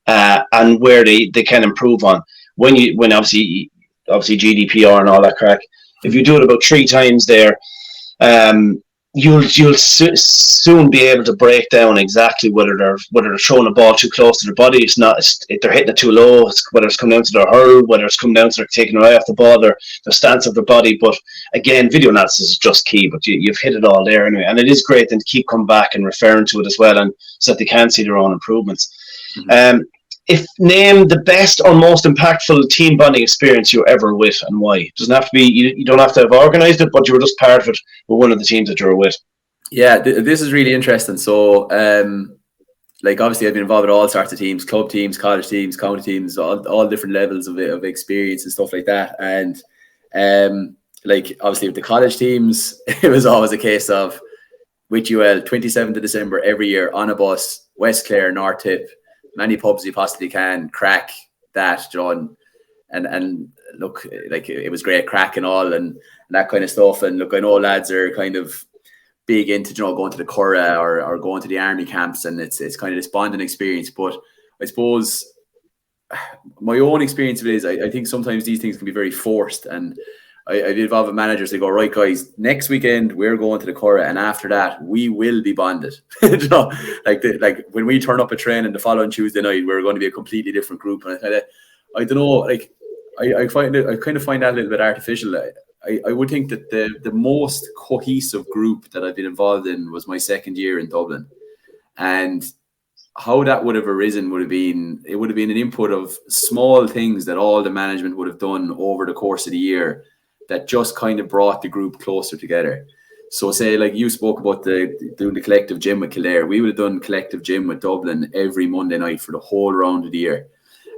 and where they can improve on. When obviously GDPR and all that crack, if you do it about 3 times there, you'll soon be able to break down exactly whether they're throwing the ball too close to their body. If they're hitting it too low, whether it's coming down to their hurl, whether it's coming down to their taking their eye off the ball, their stance of their body. But again, video analysis is just key. But you've hit it all there anyway, and it is great then to keep coming back and referring to it as well, and so that they can see their own improvements. Mm-hmm. Name the best or most impactful team bonding experience you were ever with, and why. It doesn't have to be, you don't have to have organised it, but you were just part of it with one of the teams that you were with. Yeah, this is really interesting. So, obviously I've been involved with all sorts of teams, club teams, college teams, county teams, all different levels of experience and stuff like that. And obviously with the college teams, it was always a case of with UL, 27th of December every year on a bus, West Clare, North Tip, many pubs you possibly can, crack that, John, and look, like it was great crack and all and that kind of stuff. And look, I know lads are kind of big into going to the Cuala or going to the army camps, and it's kind of this bonding experience. But I suppose my own experience of it is I think sometimes these things can be very forced, and I'd be involved with managers. They go, right, guys, next weekend we're going to the Cuala, and after that we will be bonded. You know, like when we turn up at training the following Tuesday night, we're going to be a completely different group. And I don't know, like I kind of find that a little bit artificial. I would think that the most cohesive group that I've been involved in was my second year in Dublin, and how that would have arisen would have been an input of small things that all the management would have done over the course of the year that just kind of brought the group closer together. So say, like you spoke about doing the collective gym with Kildare, we would have done collective gym with Dublin every Monday night for the whole round of the year.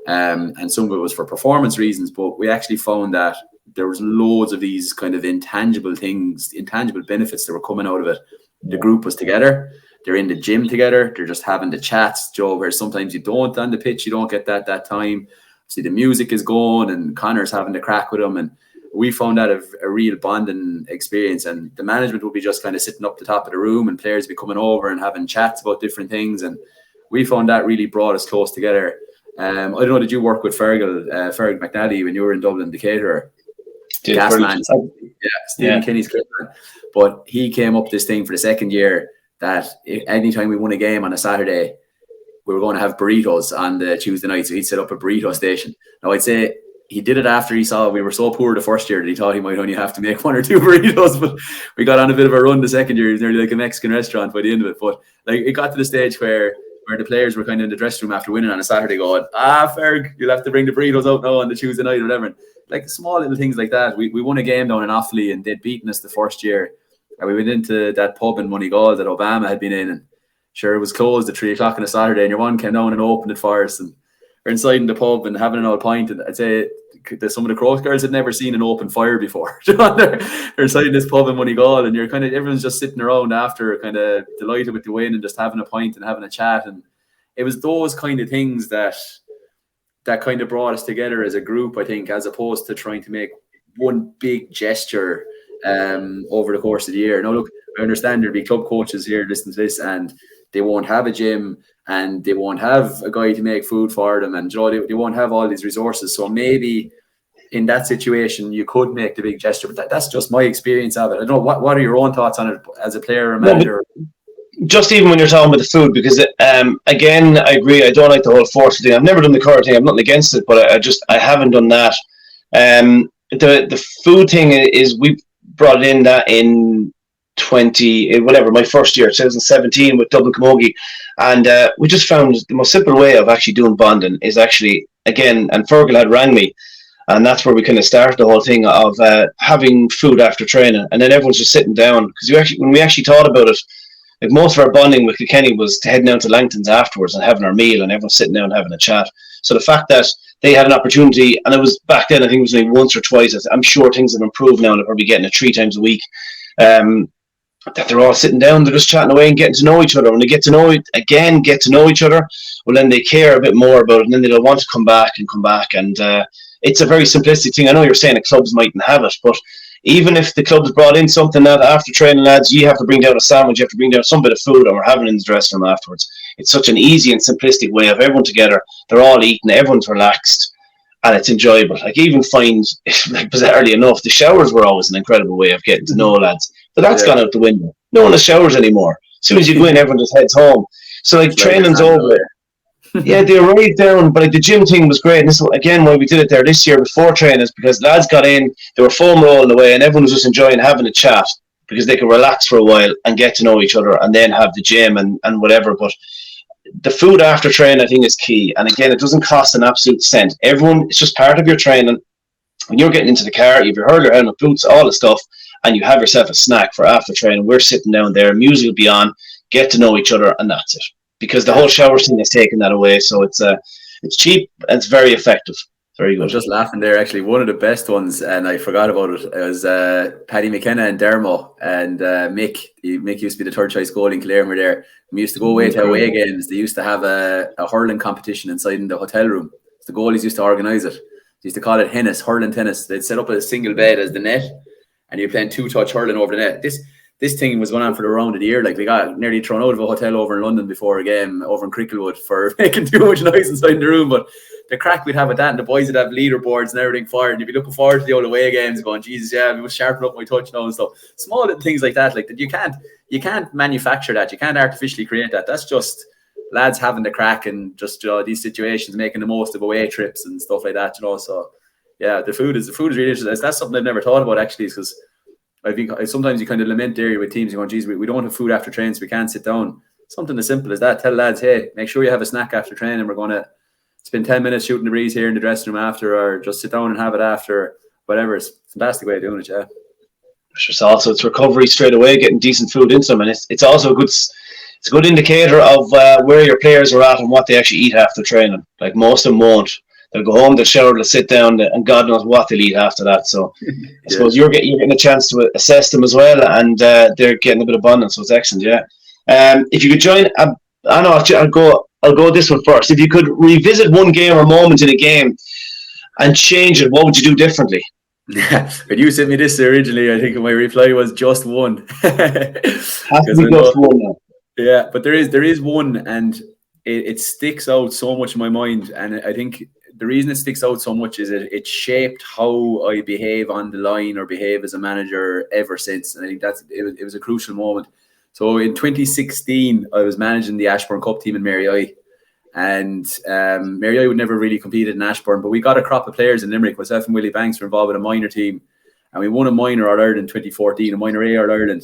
And some of it was for performance reasons, but we actually found that there was loads of these kind of intangible benefits that were coming out of it. The group was together. They're in the gym together. They're just having the chats, Joe, where sometimes you don't on the pitch, you don't get that time. See, the music is going and Connor's having the crack with them. And we found that a real bonding experience. And the management would be just kind of sitting up the top of the room and players would be coming over and having chats about different things. And we found that really brought us close together. I don't know, did you work with Fergal McNally when you were in Dublin, the caterer? Gasman. Stephen Kinney's caterer. But he came up with this thing for the second year that anytime we won a game on a Saturday, we were going to have burritos on the Tuesday night. So he'd set up a burrito station. Now, I'd say he did it after he saw we were so poor the first year that he thought he might only have to make one or two burritos. But we got on a bit of a run the second year. It was nearly like a Mexican restaurant by the end of it. But like it got to the stage where the players were kind of in the dressing room after winning on a Saturday going, Ferg, you'll have to bring the burritos out now on the Tuesday night or whatever. And like small little things like that. We won a game down in Offaly and they'd beaten us the first year. And we went into that pub in Moneygall that Obama had been in, and sure, it was closed at 3 o'clock on a Saturday, and your one came down and opened it for us, and we're inside in the pub and having an old pint, and I'd say that some of the Crows girls had never seen an open fire before. they're inside in this pub in Moneygall, and you're kind of, everyone's just sitting around after, kind of delighted with the win and just having a pint and having a chat, and it was those kind of things that kind of brought us together as a group, I think, as opposed to trying to make one big gesture over the course of the year. Now, look, I understand there'll be club coaches here listening to this, and they won't have a gym, and they won't have a guy to make food for them, and they won't have all these resources. So maybe in that situation, you could make the big gesture. But that's just my experience of it. I don't know, what are your own thoughts on it as a player or manager? Just even when you're talking about the food, because again, I agree. I don't like the whole force thing. I've never done the curry thing. I'm not against it, but I haven't done that. The food thing is we brought in that in my first year, 2017 with Dublin Camogie, and we just found the most simple way of actually doing bonding is actually, again, and Fergal had rang me, and that's where we kind of started the whole thing of having food after training, and then everyone's just sitting down, because when we actually thought about it, like most of our bonding with Kilkenny was heading down to Langton's afterwards and having our meal, and everyone's sitting down having a chat. So the fact that they had an opportunity, and it was back then, I think it was only once or twice. I'm sure things have improved now, and they're probably getting it 3 times a week. That they're all sitting down, they're just chatting away and getting to know each other. When they get to know each other, well, then they care a bit more about it, and then they'll want to come back. And it's a very simplistic thing. I know you're saying the clubs mightn't have it, but even if the club's brought in something that after training, lads, you have to bring down a sandwich, you have to bring down some bit of food, and we're having it in the dressing room afterwards. It's such an easy and simplistic way of everyone together. They're all eating, everyone's relaxed, and it's enjoyable. Like, even find, like, bizarrely enough, the showers were always an incredible way of getting to know lads. But that's gone out the window. No one has showers anymore. As soon as you go in, everyone just heads home. So, like, training's over. Yeah, they arrived down, but like the gym thing was great. And this is again why we did it there this year before training, is because lads got in, they were foam rolling away, and everyone was just enjoying having a chat because they could relax for a while and get to know each other, and then have the gym and whatever. But the food after training, I think, is key. And again, it doesn't cost an absolute cent. It's just part of your training. When you're getting into the car, you have your hurler, helmet, boots, all the stuff, and you have yourself a snack for after training. We're sitting down there, music will be on, get to know each other, and that's it. Because the whole shower thing has taken that away, so it's cheap and it's very effective. Very good. I'm just laughing there. Actually, one of the best ones, and I forgot about it, was Paddy McKenna and Dermo, and Mick. Mick used to be the third choice goalie in Kildare. We're there. We used to go away to away games. They used to have a hurling competition inside in the hotel room. The goalies used to organise it. They used to call it tennis, hurling tennis. They'd set up a single bed as the net, and you're playing 2-touch hurling over the net. This thing was going on for the round of the year. Like, we got nearly thrown out of a hotel over in London before a game over in Cricklewood for making too much noise inside the room. But the crack we'd have with that, and the boys would have leaderboards and everything for it, and you'd be looking forward to the old away games, going, Jesus, yeah, we must sharpen up my touch now and stuff. Small little things like that, like that you can't manufacture that, you can't artificially create that. That's just lads having the crack and just these situations, making the most of away trips and stuff like that. So yeah, the food is really interesting. That's something I've never thought about actually, because I think sometimes you kind of lament the area with teams. You're going, geez, we don't have food after training, so we can't sit down. Something as simple as that. Tell lads, hey, make sure you have a snack after training. We're going to spend 10 minutes shooting the breeze here in the dressing room after, or just sit down and have it after, whatever. It's a fantastic way of doing it, yeah. It's recovery straight away, getting decent food into them, and it's also a good indicator of where your players are at and what they actually eat after training. Like most of them won't. They'll go home, they'll shower, they'll sit down, and God knows what they'll eat after that. So I suppose you're getting a chance to assess them as well, and they're getting a bit of abundance, so it's excellent, yeah. If you could join, I know I'll go this one first. If you could revisit one game or moment in a game and change it, what would you do differently? Yeah, when you sent me this originally, I think my reply was just one. Has to be just one now. Yeah, but there is one, and it sticks out so much in my mind, and I think the reason it sticks out so much is it shaped how I behave on the line or behave as a manager ever since, and I think it was a crucial moment. So in 2016, I was managing the Ashbourne Cup team in Mary and Mary would never really competed in Ashbourne, but we got a crop of players in Limerick. Myself and Willie Banks were involved with a minor team, and we won a minor All-Ireland in 2014, a minor A All-Ireland.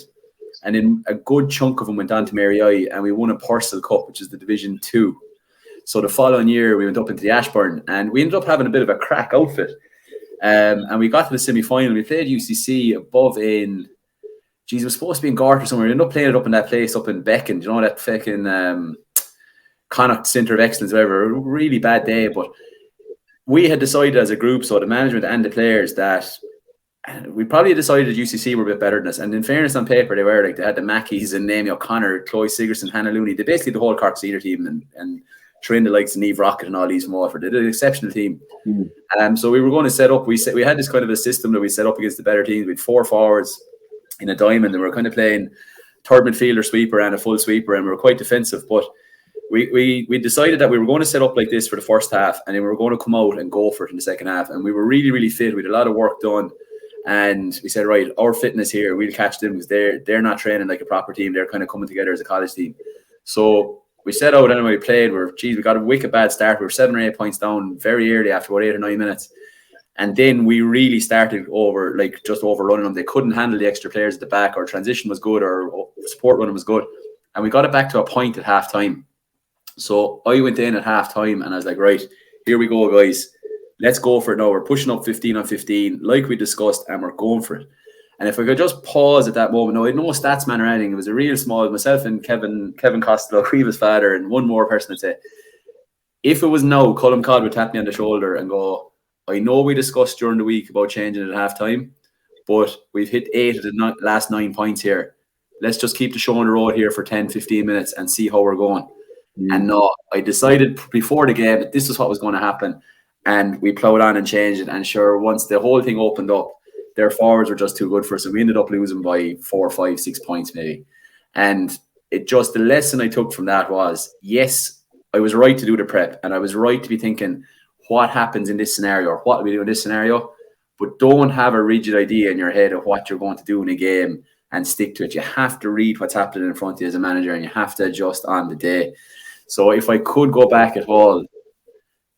And then a good chunk of them went on to Mary and we won a Purcell Cup, which is the Division 2. So the following year, we went up into the Ashbourne, and we ended up having a bit of a crack outfit. And we got to the semi-final. We played UCC above in, it was supposed to be in Gort or somewhere. We ended up playing it up in that place up in Beacon. Do you know that fucking Connacht Centre of Excellence, whatever. A really bad day, but we had decided as a group, so the management and the players, that we probably decided that UCC were a bit better than us. And in fairness, on paper, they were. Like, they had the Mackeys and Naomi O'Connor, Chloe Sigerson, Hannah Looney. They basically the whole Cork senior team, and trained the likes of Niamh Rocket and all these from Waterford. They did an exceptional team. So we were going to set up. We had this kind of a system that we set up against the better teams. We had 4 forwards in a diamond, and we were kind of playing third midfielder, sweeper, and a full sweeper, and we were quite defensive. But we decided that we were going to set up like this for the first half, and then we were going to come out and go for it in the second half. And we were really, really fit. We had a lot of work done. And we said, right, our fitness here, we'll catch them, because they're not training like a proper team. They're kind of coming together as a college team. So we set out anyway. We played. We got a wicked bad start. We were 7 or 8 points down very early after about 8 or 9 minutes. And then we really started just overrunning them. They couldn't handle the extra players at the back. Our transition was good. Our support running was good. And we got it back to a point at half time. So I went in at half time and I was like, right, here we go, guys. Let's go for it now. We're pushing up 15 on 15, like we discussed, and we're going for it. And if I could just pause at that moment, no, I had no stats man or anything. It was a real small, myself and Kevin Costello, Creeva's father, and one more person would say, if it was now, Colm Codd would tap me on the shoulder and go, I know we discussed during the week about changing it at half time, but we've hit 8 of the last 9 points here. Let's just keep the show on the road here for 10, 15 minutes and see how we're going. And no, I decided before the game that this is what was going to happen. And we ploughed on and changed it. And sure, once the whole thing opened up, their forwards were just too good for us. And we ended up losing by 4, 5, 6 points maybe. And the lesson I took from that was, yes, I was right to do the prep. And I was right to be thinking, what happens in this scenario? Or what do we do in this scenario? But don't have a rigid idea in your head of what you're going to do in a game and stick to it. You have to read what's happening in front of you as a manager, and you have to adjust on the day. So if I could go back at all,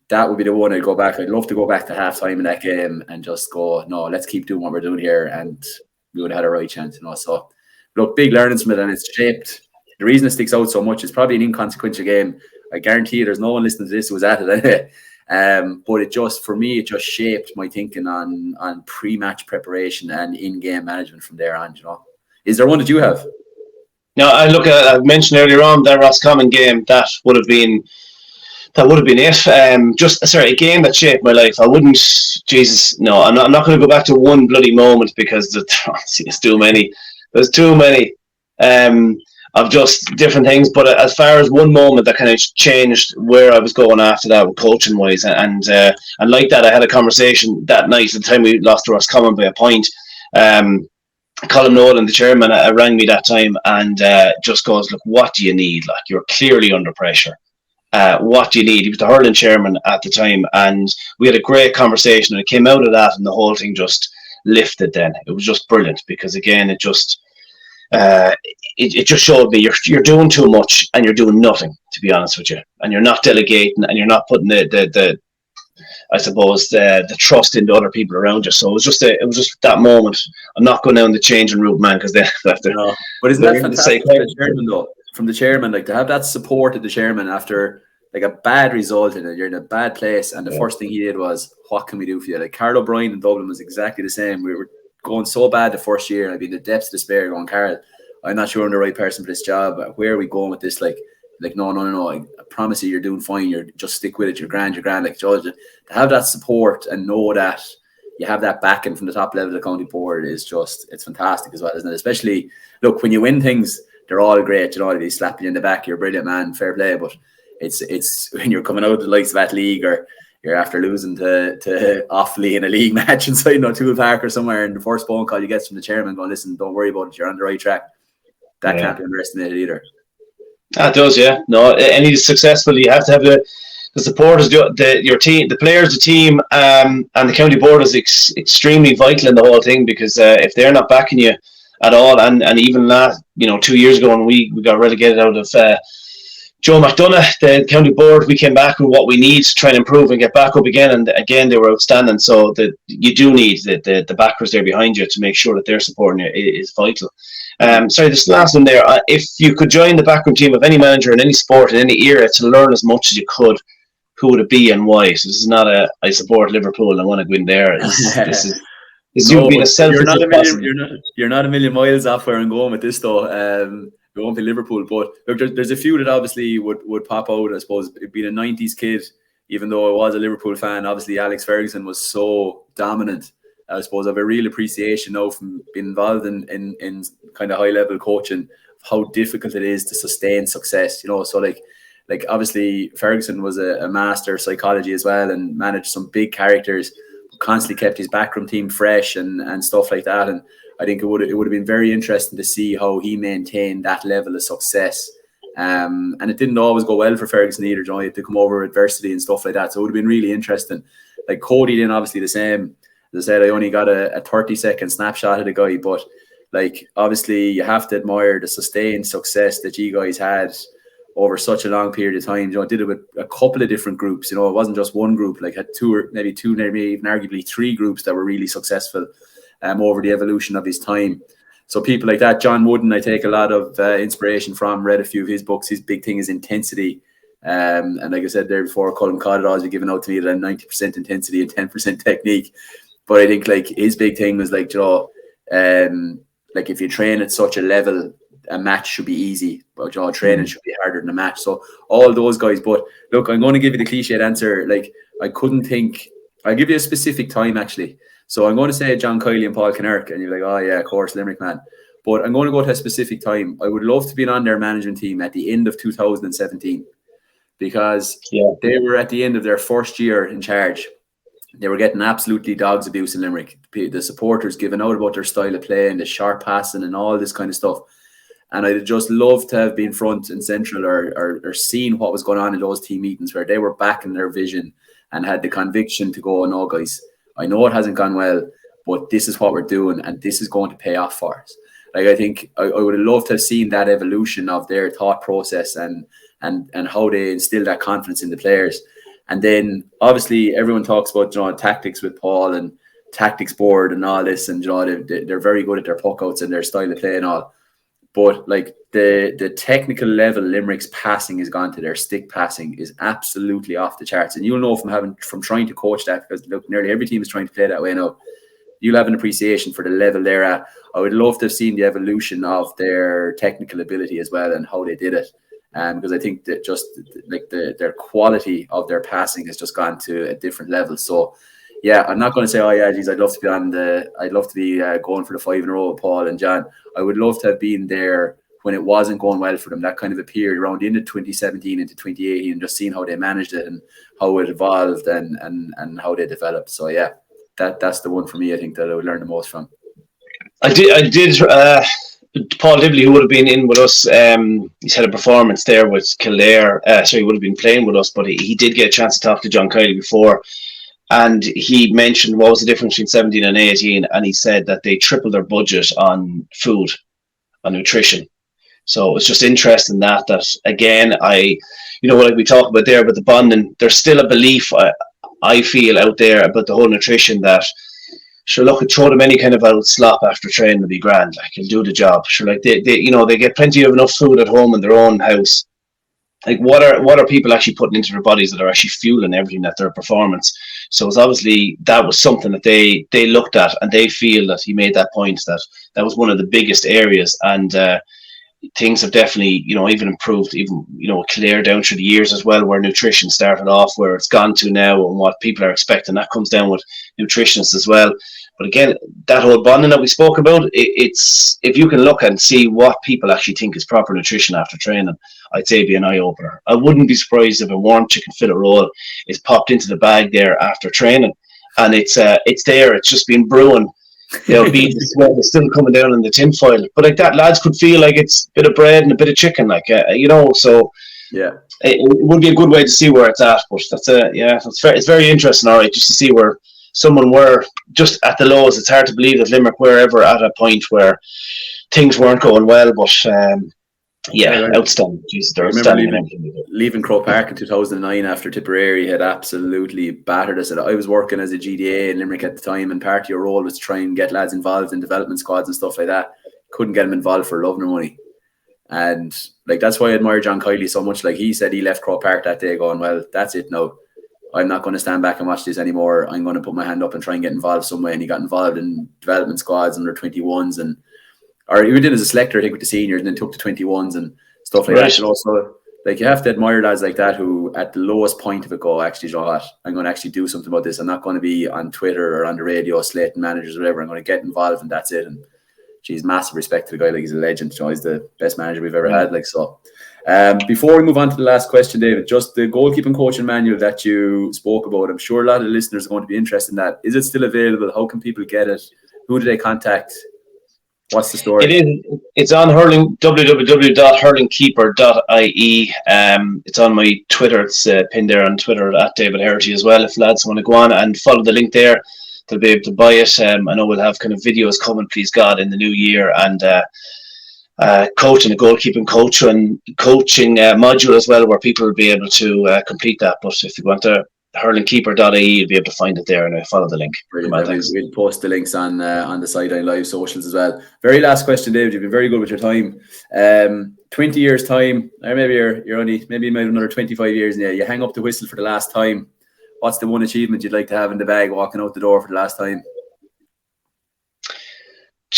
that would be the one I'd go back. I'd love to go back to halftime in that game and just go, no, let's keep doing what we're doing here, and we would have had a right chance, So, look, big learnings from it, and it's shaped. The reason it sticks out so much is probably an inconsequential game. I guarantee you there's no one listening to this who was at it anyway. But it just shaped my thinking on pre-match preparation and in-game management from there on, Is there one that you have? No, I mentioned earlier on that Roscommon game, that would have been it. A game that shaped my life. I'm not going to go back to one bloody moment, because it's too many. There's too many of just different things. But as far as one moment that kind of changed where I was going after that, coaching wise, and like that, I had a conversation that night at the time we lost to Roscommon by a point. Colin Nolan, the chairman, rang me that time and just goes, look, what do you need? Like, you're clearly under pressure. what do you need? He was the hurling chairman at the time, and we had a great conversation, and it came out of that, and the whole thing just lifted then. It was just brilliant, because again, it just showed me you're doing too much and you're doing nothing, to be honest with you, and you're not delegating, and you're not putting the I suppose the trust into other people around you. So it was just that moment. I'm not going down the changing route, man, because they have to. No. But isn't that fantastic from the chairman, though? From the chairman, like, to have that support of the chairman after like a bad result and you're in a bad place, and the first thing he did was, what can we do for you? Like Carl O'Brien in Dublin was exactly the same. We were going so bad the first year, and I'd be in the depths of despair going, Carl, I'm not sure I'm the right person for this job. Where are we going with this? Like no. I promise you, you're doing fine. You're just stick with it. You're grand. Like, George, to have that support and know that you have that backing from the top level of the county board is it's fantastic as well, isn't it? Especially, look, when you win things, they're all great. You know, they slap you in the back. You're a brilliant man, fair play. But it's when you're coming out of the likes of that league, or you're after losing to Offaly in a league match inside O'Toole Park or somewhere, and the first phone call you get from the chairman going, listen, don't worry about it. You're on the right track. That can't be underestimated either. That does, yeah. No, any successful, you have to have the supporters, your team, the players, the team, and the county board is extremely vital in the whole thing, because if they're not backing you at all, and even that, 2 years ago when we got relegated out of Joe McDonough, the county board, we came back with what we need to try and improve and get back up again, and again they were outstanding. So that you do need the backers there behind you to make sure that they're supporting you is vital. Sorry, this last one there. If you could join the backroom team of any manager in any sport in any era to learn as much as you could, who would it be and why? So this is not I support Liverpool and I want to go in there. This is you being a selfish. You're not a million miles off where I'm going with this, though. We won't be Liverpool, but look, there's a few that obviously would pop out. I suppose being a '90s kid, even though I was a Liverpool fan, obviously Alex Ferguson was so dominant. I suppose I have a real appreciation now from being involved in kind of high level coaching, how difficult it is to sustain success. So like obviously Ferguson was a master of psychology as well, and managed some big characters, constantly kept his backroom team fresh and stuff like that. And I think it would have been very interesting to see how he maintained that level of success. And it didn't always go well for Ferguson either. He had to come over adversity and stuff like that. So it would have been really interesting. Like Cody did obviously the same. As I said, I only got a 30-second snapshot of the guy, but like obviously you have to admire the sustained success that you guys had over such a long period of time. Did it with a couple of different groups. It wasn't just one group. Like had two, maybe even arguably three groups that were really successful over the evolution of his time. So people like that, John Wooden, I take a lot of inspiration from. Read a few of his books. His big thing is intensity. And like I said there before, Colin Codd had always been given out to me that 90% intensity and 10% technique. But I think like his big thing was like, like if you train at such a level, a match should be easy, but training should be harder than a match. So all those guys. But look, I'm going to give you the cliched answer. Like I couldn't think. I'll give you a specific time actually. So I'm going to say John Kiley and Paul Kinnerk, and you're like, oh yeah, of course, Limerick man. But I'm going to go to a specific time. I would love to be on their management team at the end of 2017, because they were at the end of their first year in charge. They were getting absolutely dogs abuse in Limerick. The supporters giving out about their style of play and the sharp passing and all this kind of stuff. And I'd just love to have been front and central or seen what was going on in those team meetings where they were backing their vision and had the conviction to go, no, guys, I know it hasn't gone well, but this is what we're doing and this is going to pay off for us. Like I think I would have loved to have seen that evolution of their thought process and how they instill that confidence in the players. And then obviously everyone talks about tactics with Paul and tactics board and all this, and they're very good at their puck outs and their style of play and all. But like the technical level Limerick's passing has gone to, their stick passing is absolutely off the charts. And you'll know from trying to coach that, because look, nearly every team is trying to play that way now. You'll have an appreciation for the level they're at. I would love to have seen the evolution of their technical ability as well and how they did it. Because I think that just like their quality of their passing has just gone to a different level. So yeah, I'm not going to say, oh yeah, geez, I'd love to be going for the 5 in a row with Paul and John. I would love to have been there when it wasn't going well for them, that kind of a period around the end of 2017 into 2018, and just seeing how they managed it and how it evolved and how they developed. So yeah, that's the one for me, I think, that I would learn the most from. I did Paul Dibley, who would have been in with us, he's had a performance there with Kildare. He would have been playing with us, but he did get a chance to talk to John Kiley before. And he mentioned what was the difference between 17 and 18. And he said that they tripled their budget on food, on nutrition. So it's just interesting that again, like we talked about there, about the bonding, there's still a belief, I feel, out there about the whole nutrition that, sure, look, throw them any kind of out slop after training to be grand. Like, he'll do the job. Sure, like they get plenty of enough food at home in their own house. Like, what are people actually putting into their bodies that are actually fueling everything at their performance? So it's obviously that was something that they looked at, and they feel that he made that point that was one of the biggest areas, and things have definitely, even improved, even, clear down through the years as well, where nutrition started off, where it's gone to now, and what people are expecting, that comes down with nutritionists as well. But again, that whole bonding that we spoke about, it's, if you can look and see what people actually think is proper nutrition after training, I'd say it'd be an eye-opener. I wouldn't be surprised if a warm chicken fillet roll is popped into the bag there after training, and it's there, it's just been brewing. Beans as well, they're still coming down in the tin foil. But like that, lads could feel like it's a bit of bread and a bit of chicken, so yeah, it would be a good way to see where it's at. But it's very interesting, all right, just to see where someone were just at the lows. It's hard to believe that Limerick were ever at a point where things weren't going well, but outstanding. Jesus, they're outstanding. Leaving Croke Park in 2009 after Tipperary had absolutely battered us. I was working as a GDA in Limerick at the time, and part of your role was to try and get lads involved in development squads and stuff like that. Couldn't get them involved for love nor money. And like, that's why I admire John Kiley so much. Like, he said he left Croke Park that day going, well, that's it now. I'm not going to stand back and watch this anymore. I'm going to put my hand up and try and get involved some way. And he got involved in development squads under 21s, or he did as a selector, I think, with the seniors, and then took the 21s and stuff like that. And also, like, you have to admire lads like that who, at the lowest point of it, go, actually, you know what, I'm going to actually do something about this. I'm not going to be on Twitter or on the radio slating managers or whatever. I'm going to get involved, and that's it. And geez, massive respect to the guy. Like, he's a legend. He's the best manager we've ever had. Like, so. Before we move on to the last question, David, just the goalkeeping coaching manual that you spoke about, I'm sure a lot of the listeners are going to be interested in that. Is it still available? How can people get it? Who do they contact? What's the story? It is. It's on Hurling, www.hurlingkeeper.ie. It's on my Twitter. It's pinned there on Twitter at David Herity as well. If lads want to go on and follow the link there, they'll be able to buy it. I know we'll have kind of videos coming, please God, in the new year, and coaching, a goalkeeping coach and coaching module as well, where people will be able to complete that. But if you want to hurlingkeeper.ie, you'll be able to find it there, and follow the link. We'll post the links on the Sideline Live socials as well. Very last question, David. You've been very good with your time. 20 years time, or maybe you're only, maybe you might have another 25 years. Yeah, you hang up the whistle for the last time. What's the one achievement you'd like to have in the bag walking out the door for the last time?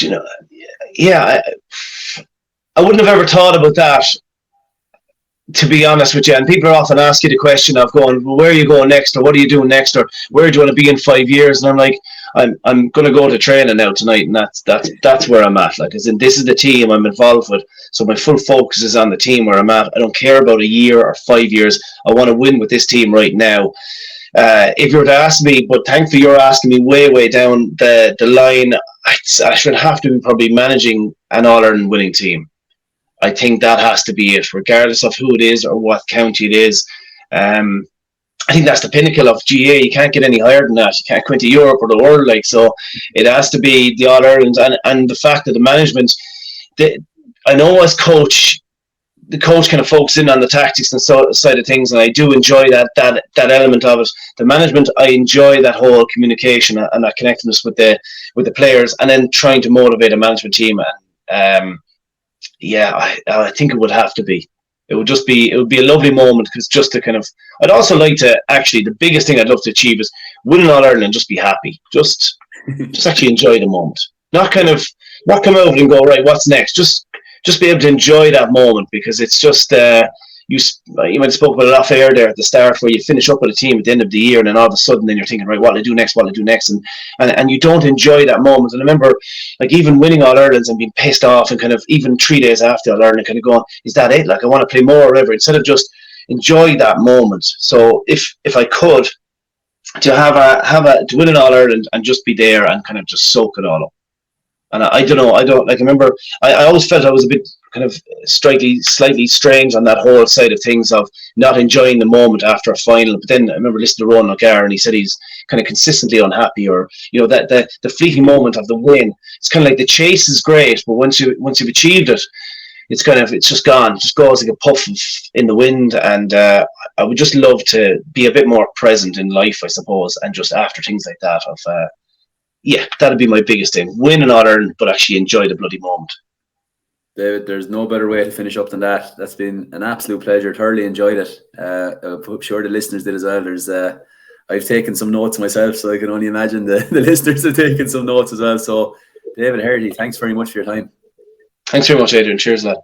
I wouldn't have ever thought about that, to be honest with you. And people often ask you the question of going, well, where are you going next, or what are you doing next, or where do you want to be in 5 years? And I'm like, I'm going to go to training now tonight, and that's where I'm at. Like, as in, this is the team I'm involved with, so my full focus is on the team where I'm at. I don't care about a year or 5 years. I want to win with this team right now. If you were to ask me, but thankfully you're asking me way down the line, I should have to be probably managing an All-Ireland winning team. I think that has to be it, regardless of who it is or what county it is. I think that's the pinnacle of GA. You can't get any higher than that. You can't go into Europe or the world, like, so. It has to be the All-Ireland, and the fact that the management, I know as coach, the coach kind of focuses in on the tactics and side of things, and I do enjoy that element of it. The management, I enjoy that whole communication and that connectedness with the players, and then trying to motivate a management team. I think it would have to be. It would be a lovely moment, because just to kind of, I'd also like to, actually, the biggest thing I'd love to achieve is win an All-Ireland and just be happy. Just actually enjoy the moment. Not come out and go, right, what's next? Just be able to enjoy that moment, because it's just, you might have spoke about it off air there at the start, where you finish up with a team at the end of the year, and then all of a sudden then you're thinking, right, what do I do next, and you don't enjoy that moment. And I remember, like, even winning All-Irelands and being pissed off, and kind of even 3 days after All-Ireland kind of going, is that it? Like, I want to play more or whatever, instead of just enjoy that moment. So if I could, to have to win an All-Ireland and just be there and kind of just soak it all up. And I don't know. I remember. I always felt I was a bit kind of slightly strange on that whole side of things of not enjoying the moment after a final. But then I remember listening to Ron O'Gara, and he said he's kind of consistently unhappy, or that the fleeting moment of the win. It's kind of like the chase is great, but once you've achieved it, it's just gone. It just goes like a puff in the wind. And I would just love to be a bit more present in life, I suppose, and just after things like that of. Yeah, that'd be my biggest thing. Win and earn, but actually enjoy the bloody moment. David, there's no better way to finish up than that. That's been an absolute pleasure. Thoroughly enjoyed it. I'm sure the listeners did as well. I've taken some notes myself, so I can only imagine the listeners have taken some notes as well. So, David Herity, thanks very much for your time. Thanks very much, Adrian. Cheers, lad.